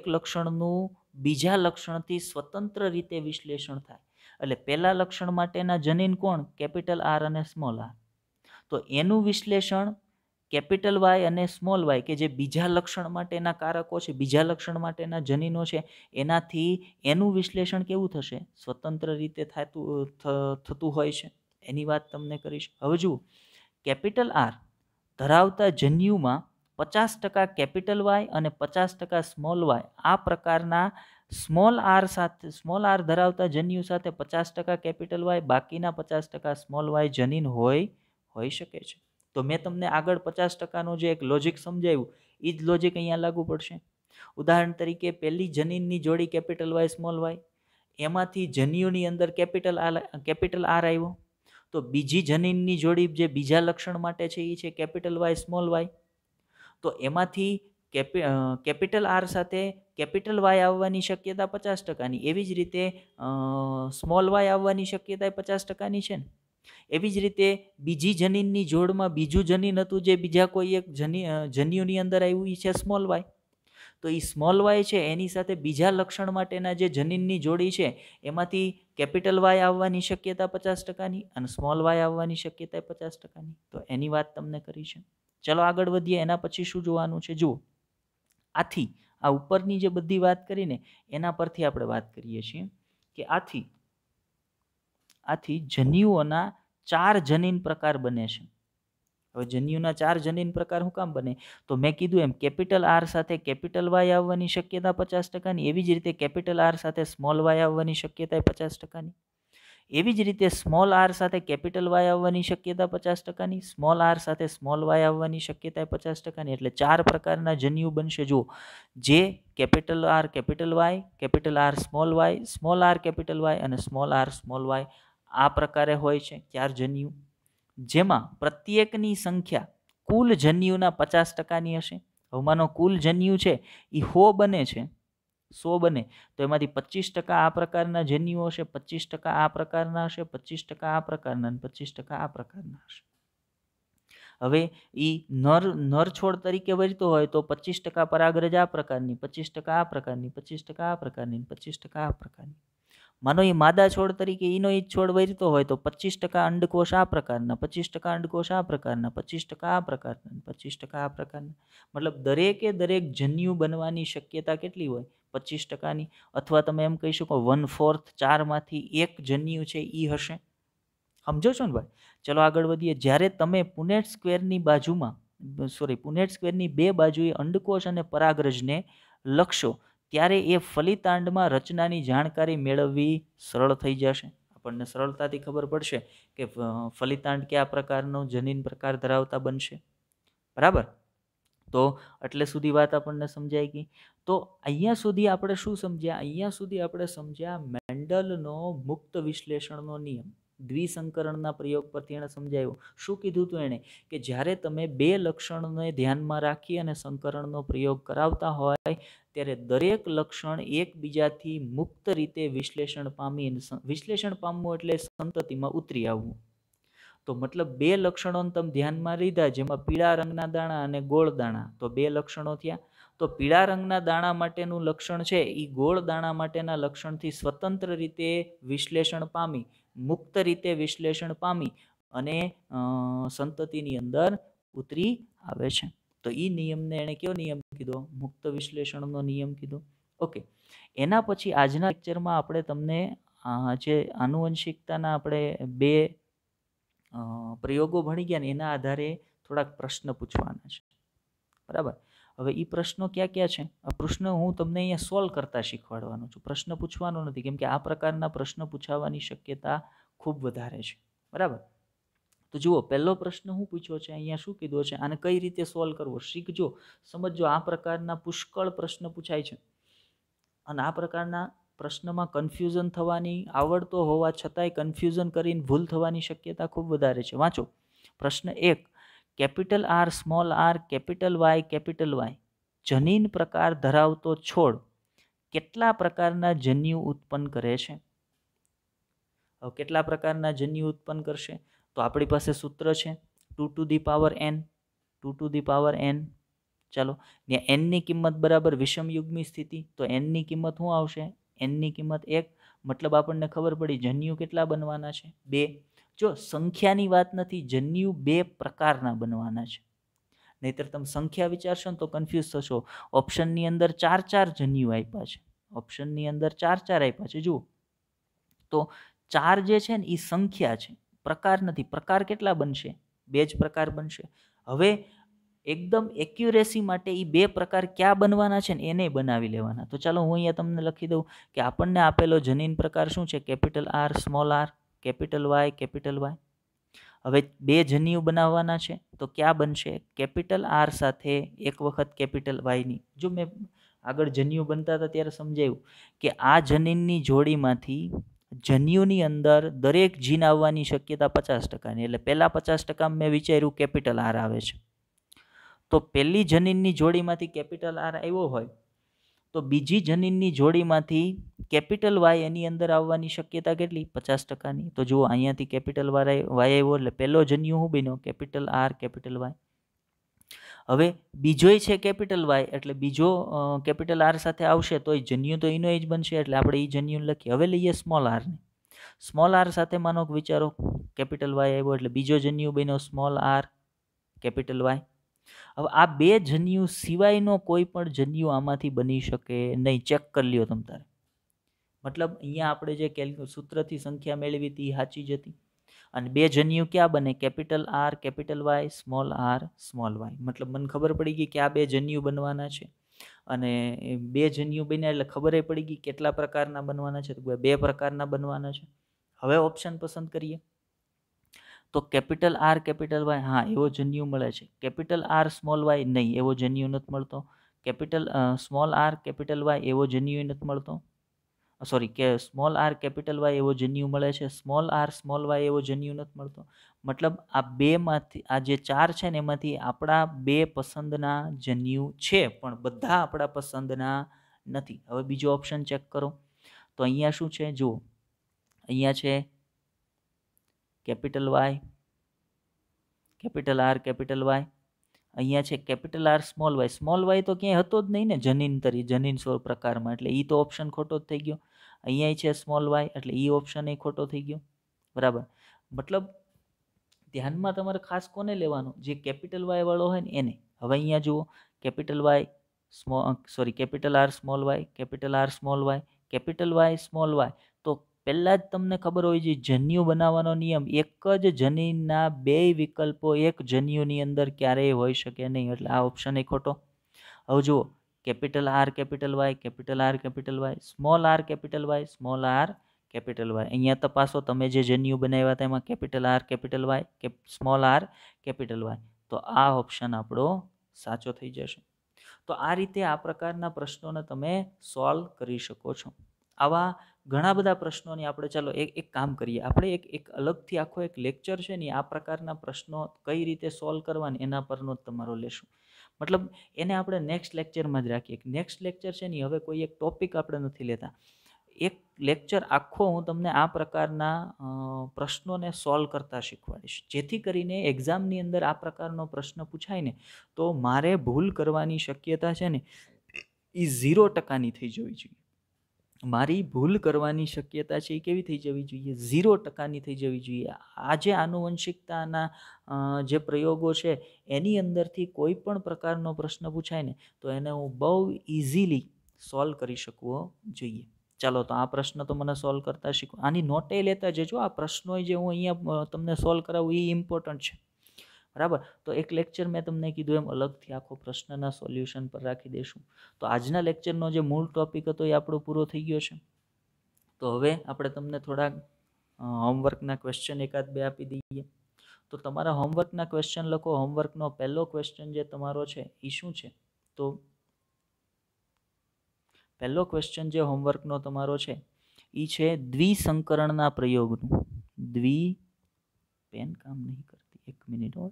લક્ષણનું બીજા લક્ષણથી સ્વતંત્ર રીતે વિશ્લેષણ થાય. એટલે પહેલા લક્ષણ માટેના જનીન કોણ? કેપિટલ આર અને સ્મોલ આર. તો એનું વિશ્લેષણ કેપિટલ વાય અને સ્મોલ વાય કે જે બીજા લક્ષણ માટેના કારકો છે, બીજા લક્ષણ માટેના જનીનો છે, એનાથી એનું વિશ્લેષણ કેવું થશે? સ્વતંત્ર રીતે થતું હોય છે. એની વાત તમને કરીશ. હવે જુઓ, કેપિટલ આર ધરાવતા જન્યુમાં 50% કેપિટલ વાય અને 50% સ્મોલ વાય આ પ્રકારના સ્મોલ આર ધરાવતા જન્યુ સાથે 50% કેપિટલ વાય, બાકીના 50% સ્મોલ વાય જનીન હોઈ શકે છે. તો મેં તમને આગળ 50%નો જે એક લોજિક સમજાવ્યું, એ જ લોજિક અહીંયા લાગુ પડશે. ઉદાહરણ તરીકે પહેલી જનીનની જોડી કેપિટલ વાય સ્મોલ વાય, એમાંથી જન્યુની અંદર કેપિટલ આર આવ્યો. તો બીજી જનીનની જોડી જે બીજા લક્ષણ માટે છે એ છે કેપિટલ વાય સ્મોલ વાય. તો એમાંથી કેપિટલ આર સાથે કેપિટલ વાય આવવાની શક્યતા 50%ની. એવી જ રીતે સ્મોલ વાય આવવાની શક્યતા 50%ની છે ને. એવી જ રીતે બીજી જનીનની જોડમાં બીજું જનીન હતું જે બીજા કોઈ એક જન્યુની અંદર આવ્યું, એ છે સ્મોલ વાય. તો એ સ્મોલ વાય છે એની સાથે બીજા લક્ષણ માટેના જે જનીનની જોડી છે એમાંથી કેપિટલ વાય આવવાની શક્યતા 50%ની અને સ્મોલ વાય આવવાની શક્યતા 50%ની. તો એની વાત તમને કરી છે. ચલો આગળ વધીએ. એના પછી શું જોવાનું છે? જુઓ, આથી આ ઉપરની જે બધી વાત કરીને એના પરથી આપણે વાત કરીએ છીએ કે આથી જન્યુઓના 4 જનીન પ્રકાર બને છે. હવે જન્યુના 4 જનીન પ્રકાર શું કામ બને? તો મેં કીધું એમ કેપિટલ આર સાથે કેપિટલ વાય આવવાની શક્યતા 50%ની. એવી જ રીતે કેપિટલ આર સાથે સ્મોલ વાય આવવાની શક્યતા 50%ની. એવી જ રીતે સ્મોલ આર સાથે કેપિટલ વાય આવવાની શક્યતા 50%ની, સ્મોલ આર સાથે સ્મોલ વાય આવવાની શક્યતા 50%ની. એટલે 4 પ્રકારના જન્યુ બનશે. જુઓ, જે capital R capital Y, capital R small Y, small R capital Y અને સ્મોલ આર સ્મોલ વાય આ પ્રકારે હોય છે 4 જન્યુ, જેમાં પ્રત્યેકની સંખ્યા કુલ જન્યુના 50%ની હશે. હવે માનો કુલ જન્યુ છે એ 100 બને છે, 100 બને તો એમાંથી 25% આ પ્રકારના જન્યુઓ હશે, 25% આ પ્રકારના હશે, 25% આ પ્રકારના અને 25% આ પ્રકારના હશે. હવે એ નર છોડ તરીકે વહેતો હોય તો 25% પરાગરજ આ પ્રકારની, 25% આ પ્રકારની, 25% આ પ્રકારની, 25% આ પ્રકારની. માનો એ માદા છોડ તરીકે એનો એ છોડ વહેતો હોય તો 25% અંડકોષ આ પ્રકારના, 25% અંડકોષ આ પ્રકારના, 25% આ પ્રકારના, 25% આ પ્રકારના. મતલબ દરેકે દરેક જન્યુ બનવાની શક્યતા કેટલી હોય? 25%ની. અથવા તમે એમ કહી શકો 1/4, 4માંથી 1 જન્યુ છે એ હશે. સમજો છો ને ભાઈ? ચલો આગળ વધીએ. જ્યારે તમે પુનેટ સ્ક્વેરની બાજુમાં પુનેટ સ્ક્વેરની બે બાજુએ અંડકોષ અને પરાગરજને લખશો ત્યારે એ ફલિતાંડમાં રચનાની જાણકારી મેળવવી સરળ થઈ જશે. આપણને સરળતાથી ખબર પડશે કે ફલિતાંડ કયા પ્રકારનો જનીન પ્રકાર ધરાવતા બનશે. બરાબર? તો એટલે સુધી વાત આપણને સમજાઈ ગઈ. તો અહીંયા સુધી આપણે શું સમજ્યા? અહીંયા સુધી આપણે સમજ્યા મેન્ડલનો મુક્ત વિશ્લેષણનો નિયમ. દ્વિસંકરણના પ્રયોગ પરથી એણે સમજાવ્યું. શું કીધું હતું એણે? કે જ્યારે તમે બે લક્ષણોને ધ્યાનમાં રાખી અને સંકરણનો પ્રયોગ કરાવતા હોય ત્યારે દરેક લક્ષણ એકબીજાથી મુક્ત રીતે વિશ્લેષણ પામી, વિશ્લેષણ પામવું એટલે સંતતિમાં ઉતરી આવવું. તો મતલબ બે લક્ષણોને તમે ધ્યાનમાં લીધા, જેમાં પીળા રંગના દાણા અને ગોળ દાણા. તો બે લક્ષણો થયા. તો પીળા રંગના દાણા માટેનું લક્ષણ છે એ ગોળ દાણા માટેના લક્ષણથી સ્વતંત્ર રીતે વિશ્લેષણ પામી, મુક્ત રીતે વિશ્લેષણ પામી અને સંતતિની અંદર ઉતરી આવે છે. તો એ નિયમને એણે કયો નિયમ કીધો? મુક્ત વિશ્લેષણનો નિયમ કીધો. ઓકે. એના પછી આજના લેક્ચરમાં આપણે તમને જે આનુવંશિકતાના આપણે બે પ્રયોગો ભણી ગયા ને એના આધારે થોડાક પ્રશ્ન પૂછવાના છે. બરાબર? હવે એ પ્રશ્નો ક્યાં ક્યાં છે? આ પ્રશ્ન હું તમને અહીંયા સોલ્વ કરતા શીખવાડવાનો છું. પ્રશ્ન પૂછવાનો નથી, કેમ કે આ પ્રકારના પ્રશ્ન પૂછાવાની શક્યતા ખૂબ વધારે છે. બરાબર? તો જુઓ, પહેલો પ્રશ્ન હું પૂછ્યો છે અહીંયા, શું કીધું છે, આને કઈ રીતે સોલ્વ કરવો શીખજો, સમજો. આ પ્રકારના પુષ્કળ પ્રશ્ન પૂછાય છે અને આ પ્રકારના પ્રશ્નમાં કન્ફ્યુઝન થવાની, આવડતો હોવા છતાંય કન્ફ્યુઝન કરીને ભૂલ થવાની શક્યતા ખૂબ વધારે છે. વાંચો પ્રશ્ન 1. Capital R, small R, capital Y જનીન પ્રકાર ધરાવતો છોડ કેટલા પ્રકારના જન્યુ ઉત્પન્ન કરે છે? કેટલા પ્રકારના જન્યુ ઉત્પન્ન કરશે? તો આપણી પાસે સૂત્ર છે 2 to the power n. 2 to the power n. ચાલો, ત્યાં n ની કિંમત બરાબર વિષમ યુગ્મી સ્થિતિ, તો n ની કિંમત શું આવશે? n ની કિંમત 1. મતલબ આપણને ખબર પડી જન્યુ કેટલા બનવાના છે? 2. જો સંખ્યાની વાત નથી, જન્યુ 2 પ્રકારના બનવાના છે. નહીતર તમે સંખ્યા વિચારશો ને તો કન્ફ્યુઝ થશો. ઓપ્શનની અંદર 4 જન્યુ આપ્યા છે. ઓપ્શનની અંદર 4 આપ્યા છે. જુઓ, તો 4 જે છે ને એ સંખ્યા છે, પ્રકાર નથી. પ્રકાર કેટલા બનશે? 2 જ પ્રકાર બનશે. હવે એકદમ એક્યુરેસી માટે એ 2 પ્રકાર ક્યાં બનવાના છે ને એને બનાવી લેવાના. તો ચાલો હું અહીંયા તમને લખી દઉં કે આપણને આપેલો જનીન પ્રકાર શું છે? Capital R, small R, capital Y, capital Y. હવે 2 જન્યુ બનાવવાના છે તો ક્યાં બનશે? કેપિટલ આર સાથે એક વખત કેપિટલ વાયની. જો મેં આગળ જન્યુ બનતા હતા ત્યારે સમજાયું કે આ જનીનની જોડીમાંથી જન્યુની અંદર દરેક જીન આવવાની શક્યતા 50%ની. એટલે પહેલા 50% મેં વિચાર્યું કેપિટલ આર આવે છે. તો પહેલી જનીનની જોડીમાંથી કેપિટલ આર આવ્યો હોય તો બીજી જનીનની જોડીમાંથી કેપિટલ વાય એની અંદર આવવાની શક્યતા કેટલી? 50%ની. તો જુઓ, અહીંયાથી કેપિટલ વાય આવ્યો એટલે પહેલો જન્યુ શું બન્યો? Capital R, capital Y. હવે બીજોય છે કેપિટલ વાય, એટલે બીજો કેપિટલ આર સાથે આવશે તો જન્યુ તો એનો જ બનશે, એટલે આપણે એ જન્યુ લખીએ. હવે લઈએ સ્મોલ આરને. સ્મોલ આર સાથે માનો વિચારો કેપિટલ વાય આવ્યો એટલે બીજો જન્યુ બન્યો સ્મોલ આર, કેપિટલ વાય. હવે આ 2 જન્યુ સિવાયનો કોઈ પણ જન્યુ આમાંથી બની શકે નહીં. ચેક કરી લ્યો તમ તારે. મતલબ અહીંયા આપણે જે સૂત્રથી સંખ્યા મેળવી હતી એ સાચી જ હતી. અને 2 જન્યુ ક્યાં બને? Capital R, capital Y, small R, small Y. મતલબ મને ખબર પડી ગઈ કે આ 2 જન્યુ બનવાના છે. અને 2 જન્યુ બન્યા એટલે ખબર પડી ગઈ કેટલા પ્રકારના બનવાના છે. તો 2 પ્રકારના બનવાના છે. હવે ઓપ્શન પસંદ કરીએ તો કેપિટલ આર, કેપિટલ વાય, હા એવો જન્યુ મળે છે. કેપિટલ આર, સ્મોલ વાય, નહીં એવો જન્યુ નથી મળતો. Capital small R, capital Y એવો જન્યુ નથી મળતો. સોરી, કે સ્મોલ આર, કેપિટલ વાય એવો જન્યુ મળે છે. સ્મોલ આર, સ્મોલ વાય એવો જન્યુ નથી મળતો. મતલબ આ 2માંથી, આ જે 4 છે ને એમાંથી આપણા 2 પસંદના જન્યુ છે, પણ બધા આપણા પસંદના નથી. હવે બીજો ઓપ્શન ચેક કરો તો અહીંયા શું છે? જુઓ, અહીંયા છે capital Y, capital R, capital Y. અહીંયા છે capital R, small Y. Small Y તો ક્યાંય હતો જ નહીં ને જનીન સ્વર પ્રકારમાં, એટલે એ તો ઓપ્શન ખોટો જ થઈ ગયો. અહીંયા છે સ્મોલ વાય, એટલે એ ઓપ્શન એ ખોટો થઈ ગયો. બરાબર, મતલબ ધ્યાનમાં તમારે ખાસ કોને લેવાનું? જે કેપિટલ વાય વાળો હોય ને એને. હવે અહીંયા જુઓ, capital Y capital R small Y, capital R small Y, capital Y small Y. તો પહેલાં જ તમને ખબર હોય છે જન્યુ બનાવવાનો નિયમ, એક જ જનીનના બે વિકલ્પો એક જન્યુની અંદર ક્યારેય હોઈ શકે નહીં, એટલે આ ઓપ્શન એ ખોટો. હવે જુઓ, capital R capital Y, capital R capital Y, small R capital Y, small R capital Y. અહીંયા તપાસો તમે જે જન્યુ બનાવ્યા હતા એમાં capital R capital Y, small R capital Y. તો આ ઓપ્શન આપણો સાચો થઈ જશે. તો આ રીતે આ પ્રકારના પ્રશ્નોને તમે સોલ્વ કરી શકો છો. આવા ઘણા બધા પ્રશ્નોની આપણે ચાલો એક કામ કરીએ, આપણે એક અલગથી આખો એક લેક્ચર છે ને આ પ્રકારના પ્રશ્નો કઈ રીતે સોલ્વ કરવાની એના પરનો જ તમારો લેશું. મતલબ એને આપણે નેક્સ્ટ લેક્ચરમાં જ રાખીએ. નેક્સ્ટ લેક્ચર છે ને હવે કોઈ એક ટોપિક આપણે નથી લેતા, એક લેક્ચર આખો હું તમને આ પ્રકારના પ્રશ્નોને સોલ્વ કરતા શીખવાડીશ, જેથી કરીને એક્ઝામની અંદર આ પ્રકારનો પ્રશ્ન પૂછાય ને તો મારે ભૂલ કરવાની શક્યતા છે ને એ 0% થઈ જવી જોઈએ. મારી ભૂલ કરવાની શક્યતા છે એ કેવી થઈ જવી જોઈએ? 0% થઈ જવી જોઈએ. આ જે આનુવંશિકતાના જે પ્રયોગો છે એની અંદરથી કોઈ પણ પ્રકારનો પ્રશ્ન પૂછાય ને તો એને હું બહુ ઇઝીલી સોલ્વ કરી શકવો જોઈએ. ચાલો, તો આ પ્રશ્ન તો મને સોલ્વ કરતા શીખો. આની નોટે લેતા જજો. આ પ્રશ્નો જે હું અહીંયા તમને સોલ્વ કરાવું એ ઇમ્પોર્ટન્ટ છે. બરાબર, તો એક લેક્ચર મેં તમને કીધું એમ અલગથી આખો પ્રશ્નના સોલ્યુશન પર રાખી દઈશું. તો આજના લેક્ચરનો જે મૂળ ટોપિક હતો એ આપણો પૂરો થઈ ગયો છે. તો હવે આપણે તમને થોડાક હોમવર્કના ક્વેશ્ચન એકાદ બે આપી દઈએ. તો તમારા હોમવર્કના ક્વેશ્ચન લખો. હોમવર્કનો પહેલો ક્વેશ્ચન જે તમારો છે એ શું છે? તો પહેલો ક્વેશ્ચન જે હોમવર્કનો તમારો છે એ છે દ્વિસંકરણના પ્રયોગનું. પેન કામ નહીં કરતી, 1 મિનિટ ઓર.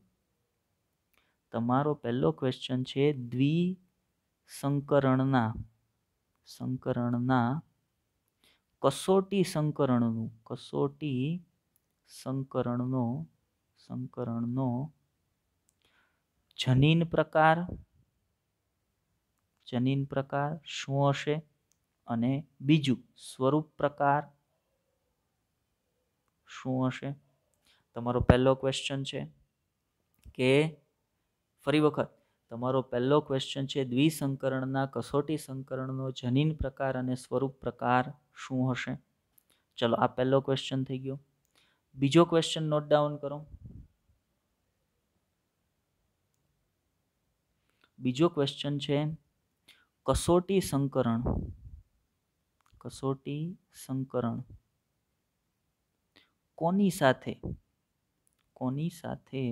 તમારો પહેલો ક્વેશ્ચન છે દ્વિસંકરણના કસોટી સંકરણનો જનીન પ્રકાર શું હશે અને બીજું સ્વરૂપ પ્રકાર શું હશે? તમારો પહેલો ક્વેશ્ચન છે કે ફરી વખત તમારો પહેલો ક્વેશ્ચન છે દ્વિસંકરણના કસોટી સંકરણનો જનીન પ્રકાર અને સ્વરૂપ પ્રકાર શું હશે? ચલો, આ પહેલો ક્વેશ્ચન થઈ ગયો. બીજો ક્વેશ્ચન નોટ ડાઉન કરો. બીજો ક્વેશ્ચન છે કસોટી સંકરણ કોની સાથે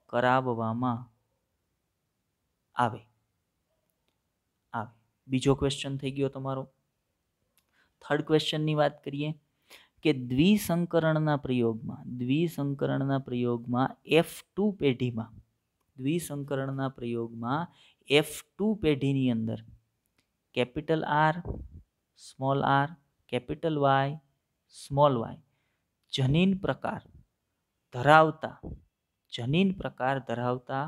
કરાવવામાં આવે? બીજો ક્વેશ્ચન થઈ ગયો તમારો. થર્ડ ક્વેશ્ચનની વાત કરીએ કે દ્વિસંકરણના પ્રયોગમાં F2 પેઢીની અંદર capital R, small R, capital Y, small Y જનીન પ્રકાર ધરાવતા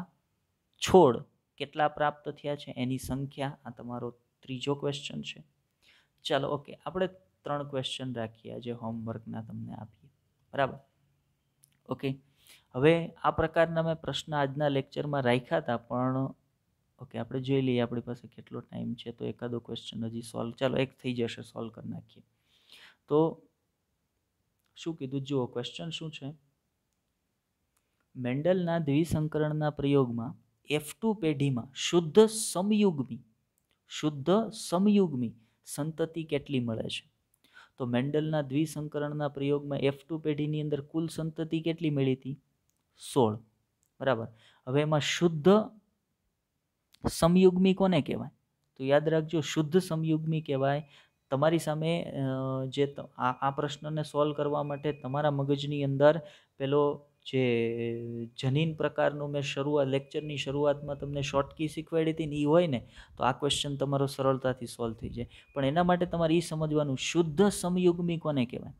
છોડ કેટલા પ્રાપ્ત થયા છે એની સંખ્યા. આ તમારો ત્રીજો ક્વેશ્ચન છે. ચાલો, ઓકે, આપણે 3 ક્વેશ્ચન રાખીએ જે હોમવર્કના તમને આપીએ. બરાબર, ઓકે. હવે આ પ્રકારના મેં પ્રશ્ન આજના લેક્ચરમાં રાખ્યા હતા, પણ ઓકે આપણે જોઈ લઈએ આપણી પાસે કેટલો ટાઈમ છે. તો એકાદો ક્વેશ્ચન હજી સોલ્વ, ચાલો એક થઈ જશે, સોલ્વ કરી નાખીએ. તો શું કીધું જુઓ, ક્વેશ્ચન શું છે? મેન્ડલના દ્વિસંકરણના પ્રયોગમાં F2 પેઢીમાં શુદ્ધ સમયુગ્મી સંતતિ કેટલી મળે છે? તો મેન્ડલના દ્વિસંકરણના પ્રયોગમાં F2 પેઢીની અંદર કુલ સંતતિ કેટલી મળી હતી? 16. બરાબર. હવે એમાં શુદ્ધ સમયુગ્મી કોને કહેવાય? તો યાદ રાખજો, શુદ્ધ સમયુગ્મી કહેવાય તમારી સામે જે આ પ્રશ્નને સોલ્વ કરવા માટે તમારા મગજની અંદર પેલો જે જનીન પ્રકારનું મેં લેક્ચરની શરૂઆતમાં તમને શોર્ટકી શીખવાડી હતી ને એ હોય ને તો આ ક્વેશ્ચન તમારો સરળતાથી સોલ્વ થઈ જાય. પણ એના માટે તમારે એ સમજવાનું શુદ્ધ સમયુગ્મી કોને કહેવાય?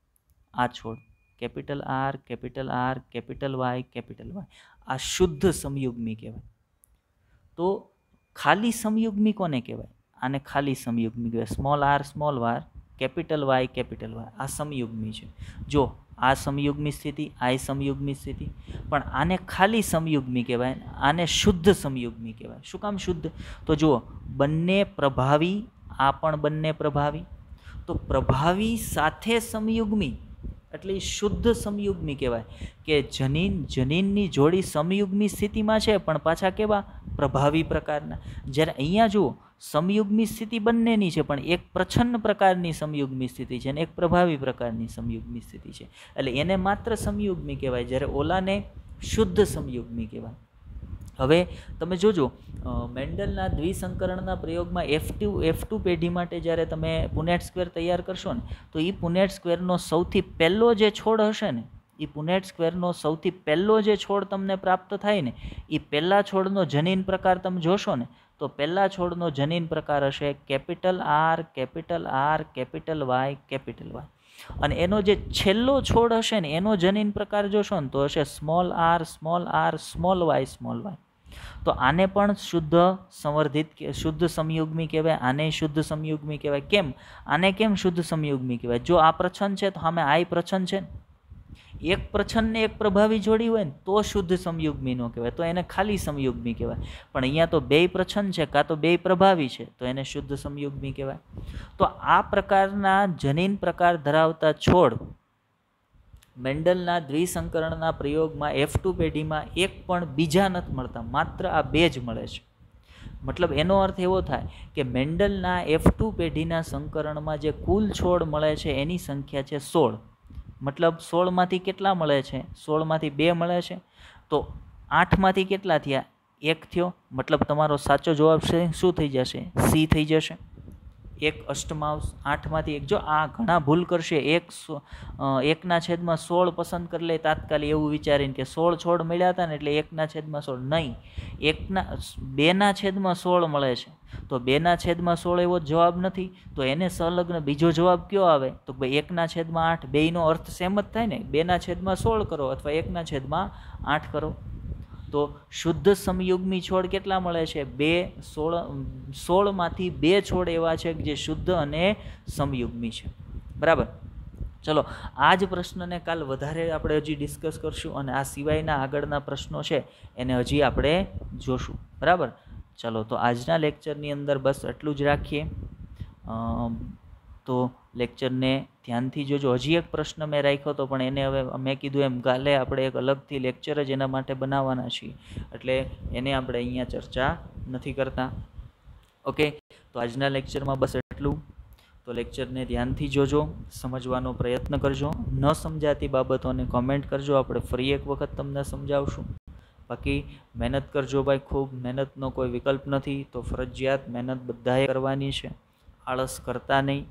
આ છોડ capital R, capital R, capital Y, capital Y, આ શુદ્ધ સમયુગ્મી કહેવાય. તો ખાલી સમયુગ્મી કોને કહેવાય? આને ખાલી સમયુગ્મી કહેવાય. Small R, small Y, capital Y આ સમયુગ્મી છે. જો આ સમયુગ્મી સ્થિતિ, આ સમયુગ્મી સ્થિતિ, પણ આને ખાલી સમયુગ્મી કહેવાય, આને શુદ્ધ સમયુગ્મી કહેવાય. શું કામ શુદ્ધ? તો જુઓ, બંને પ્રભાવી, આ પણ બંને પ્રભાવી, તો પ્રભાવી સાથે સમયુગ્મી એટલે શુદ્ધ સમયુગ્મી કહેવાય. કે જનીનની જોડી સમયુગ્મી સ્થિતિમાં છે, પણ પાછા કેવા? પ્રભાવી પ્રકારના. જ્યારે અહીંયા જુઓ, સમયુગ્મી સ્થિતિ બંનેની છે, પણ એક પ્રચ્છન્ન પ્રકારની સમયુગ્મી સ્થિતિ છે અને એક પ્રભાવી પ્રકારની સમયુગ્મી સ્થિતિ છે, એટલે એને માત્ર સમયુગ્મી કહેવાય, જ્યારે ઓલાને શુદ્ધ સમયુગ્મી કહેવાય. હવે તમે જોજો, મેન્ડલના દ્વિસંકરણના પ્રયોગમાં F2 પેઢી માટે જ્યારે તમે પુનેટ સ્ક્વેર તૈયાર કરશો ને, તો એ પુનેટ સ્ક્વેરનો સૌથી પહેલો જે છોડ હશે ને, એ પુનેટ સ્ક્વેરનો સૌથી પહેલો જે છોડ તમને પ્રાપ્ત થાય ને, એ પહેલા છોડનો જનીન પ્રકાર તમે જોશો ને, તો પહેલા છોડનો જનીન પ્રકાર હશે capital R, capital R, capital Y. અને એનો જે છેલ્લો છોડ હશે ને, એનો જનીન પ્રકાર જોશો ને, તો હશે સ્મોલ r, સ્મોલ y. તો આને પણ શુદ્ધ સંવર્ધિત શુદ્ધ સમયુગ્મી કહેવાય, આને શુદ્ધ સમયુગ્મી કહેવાય. કેમ? આને કેમ શુદ્ધ સમયુગ્મી કહેવાય? જો આ પ્રચ્છન્ન છે તો સામે આ પ્રચ્છન્ન છે, એક પ્રચ્છન્ન ને એક પ્રભાવી જોડી હોય ને તો શુદ્ધ સમયુગ્મી નો કહેવાય, તો એને ખાલી સમયુગ્મી કહેવાય. પણ અહીંયા તો બે પ્રચ્છન્ન છે, કાં તો બે પ્રભાવી છે, તો એને શુદ્ધ સમયુગ્મી કહેવાય. તો આ પ્રકારના જનીન પ્રકાર ધરાવતા છોડ મેન્ડલના દ્વિસંકરણના પ્રયોગમાં F2 પેઢીમાં એક પણ બીજા નથી મળતા, માત્ર આ બે જ મળે છે. મતલબ એનો અર્થ એવો થાય કે મેન્ડલના F2 પેઢીના સંકરણમાં જે કુલ છોડ મળે છે એની સંખ્યા છે 16. મતલબ 16માંથી કેટલા મળે છે? 16માંથી 2 મળે છે, તો 8માંથી કેટલા થયા? 1 થયો. મતલબ તમારો સાચો જવાબ શું થઈ જશે? C થઈ જશે. 1 અષ્ટમાંશ 8માંથી 1. જો આ ઘણા ભૂલ કરશે, 1/16 પસંદ કરી લે તાત્કાલિક, એવું વિચારીને કે 16 છોડ મળ્યા હતા ને એટલે 1/16. નહીં, 2/16 મળે છે, તો 2/16 એવો જવાબ નથી, તો એને સંલગ્ન બીજો જવાબ કયો આવે? તો 1/8. બેયનો અર્થ સેમ જ થાય ને, 2/16 કરો અથવા 1/8 કરો. તો શુદ્ધ સમયુગ્મી છોડ કેટલા મળે છે? 16માંથી 2 છોડ એવા છે જે શુદ્ધ અને સમયુગ્મી છે. બરાબર. ચલો, આ જ પ્રશ્નને કાલ વધારે આપણે હજી ડિસ્કસ કરશું, અને આ સિવાયના આગળના પ્રશ્નો છે એને હજી આપણે જોશું. બરાબર. ચલો, તો આજના લેક્ચરની અંદર બસ એટલું જ રાખીએ. તો લેક્ચરને ધ્યાનથી જોજો. હજી એક પ્રશ્ન મેં રાખ્યો હતો, પણ એને હવે મેં કીધું એમ કાલે આપણે એક અલગથી લેક્ચર જ એના માટે બનાવવાના છીએ, એટલે એને આપણે અહીંયા ચર્ચા નથી કરતા. ઓકે, તો આજના લેક્ચરમાં બસ એટલું. તો લેક્ચરને ધ્યાનથી જોજો, સમજવાનો પ્રયત્ન કરજો. ન સમજાતી બાબતોને કોમેન્ટ કરજો, આપણે ફરી એક વખત તમને સમજાવશું. બાકી મહેનત કરજો ભાઈ, ખૂબ મહેનતનો કોઈ વિકલ્પ નથી, તો ફરજિયાત મહેનત બધાએ કરવાની છે. આળસ કરતા નહીં.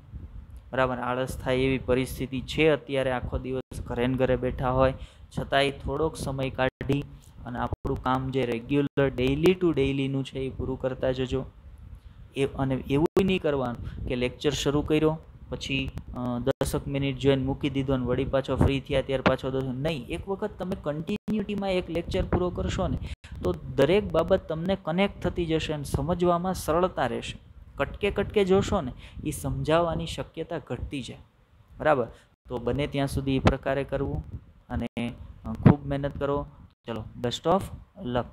બરાબર. આળસ થાય એવી પરિસ્થિતિ છે અત્યારે, આખો દિવસ ઘરે ને ઘરે બેઠા હોય, છતાંય થોડોક સમય કાઢી અને આપણું કામ જે રેગ્યુલર ડેઇલી ટુ ડેઇલીનું છે એ પૂરું કરતા જજો. અને એવું નહીં કરવાનું કે લેક્ચર શરૂ કર્યો પછી 10 મિનિટ જોઈને મૂકી દીધો અને વળી પાછો ફ્રી થયા ત્યાર પાછો નહીં. એક વખત તમે કન્ટિન્યુટીમાં એક લેક્ચર પૂરો કરશો ને, તો દરેક બાબત તમને કનેક્ટ થતી જશે અને સમજવામાં સરળતા રહેશે. કટકે જોશો ને, એ સમજાવવાની શક્યતા ઘટતી જાય. બરાબર. તો બને ત્યાં સુધી એ પ્રકારે કરવું અને ખૂબ મહેનત કરો. ચલો, બેસ્ટ ઓફ લક.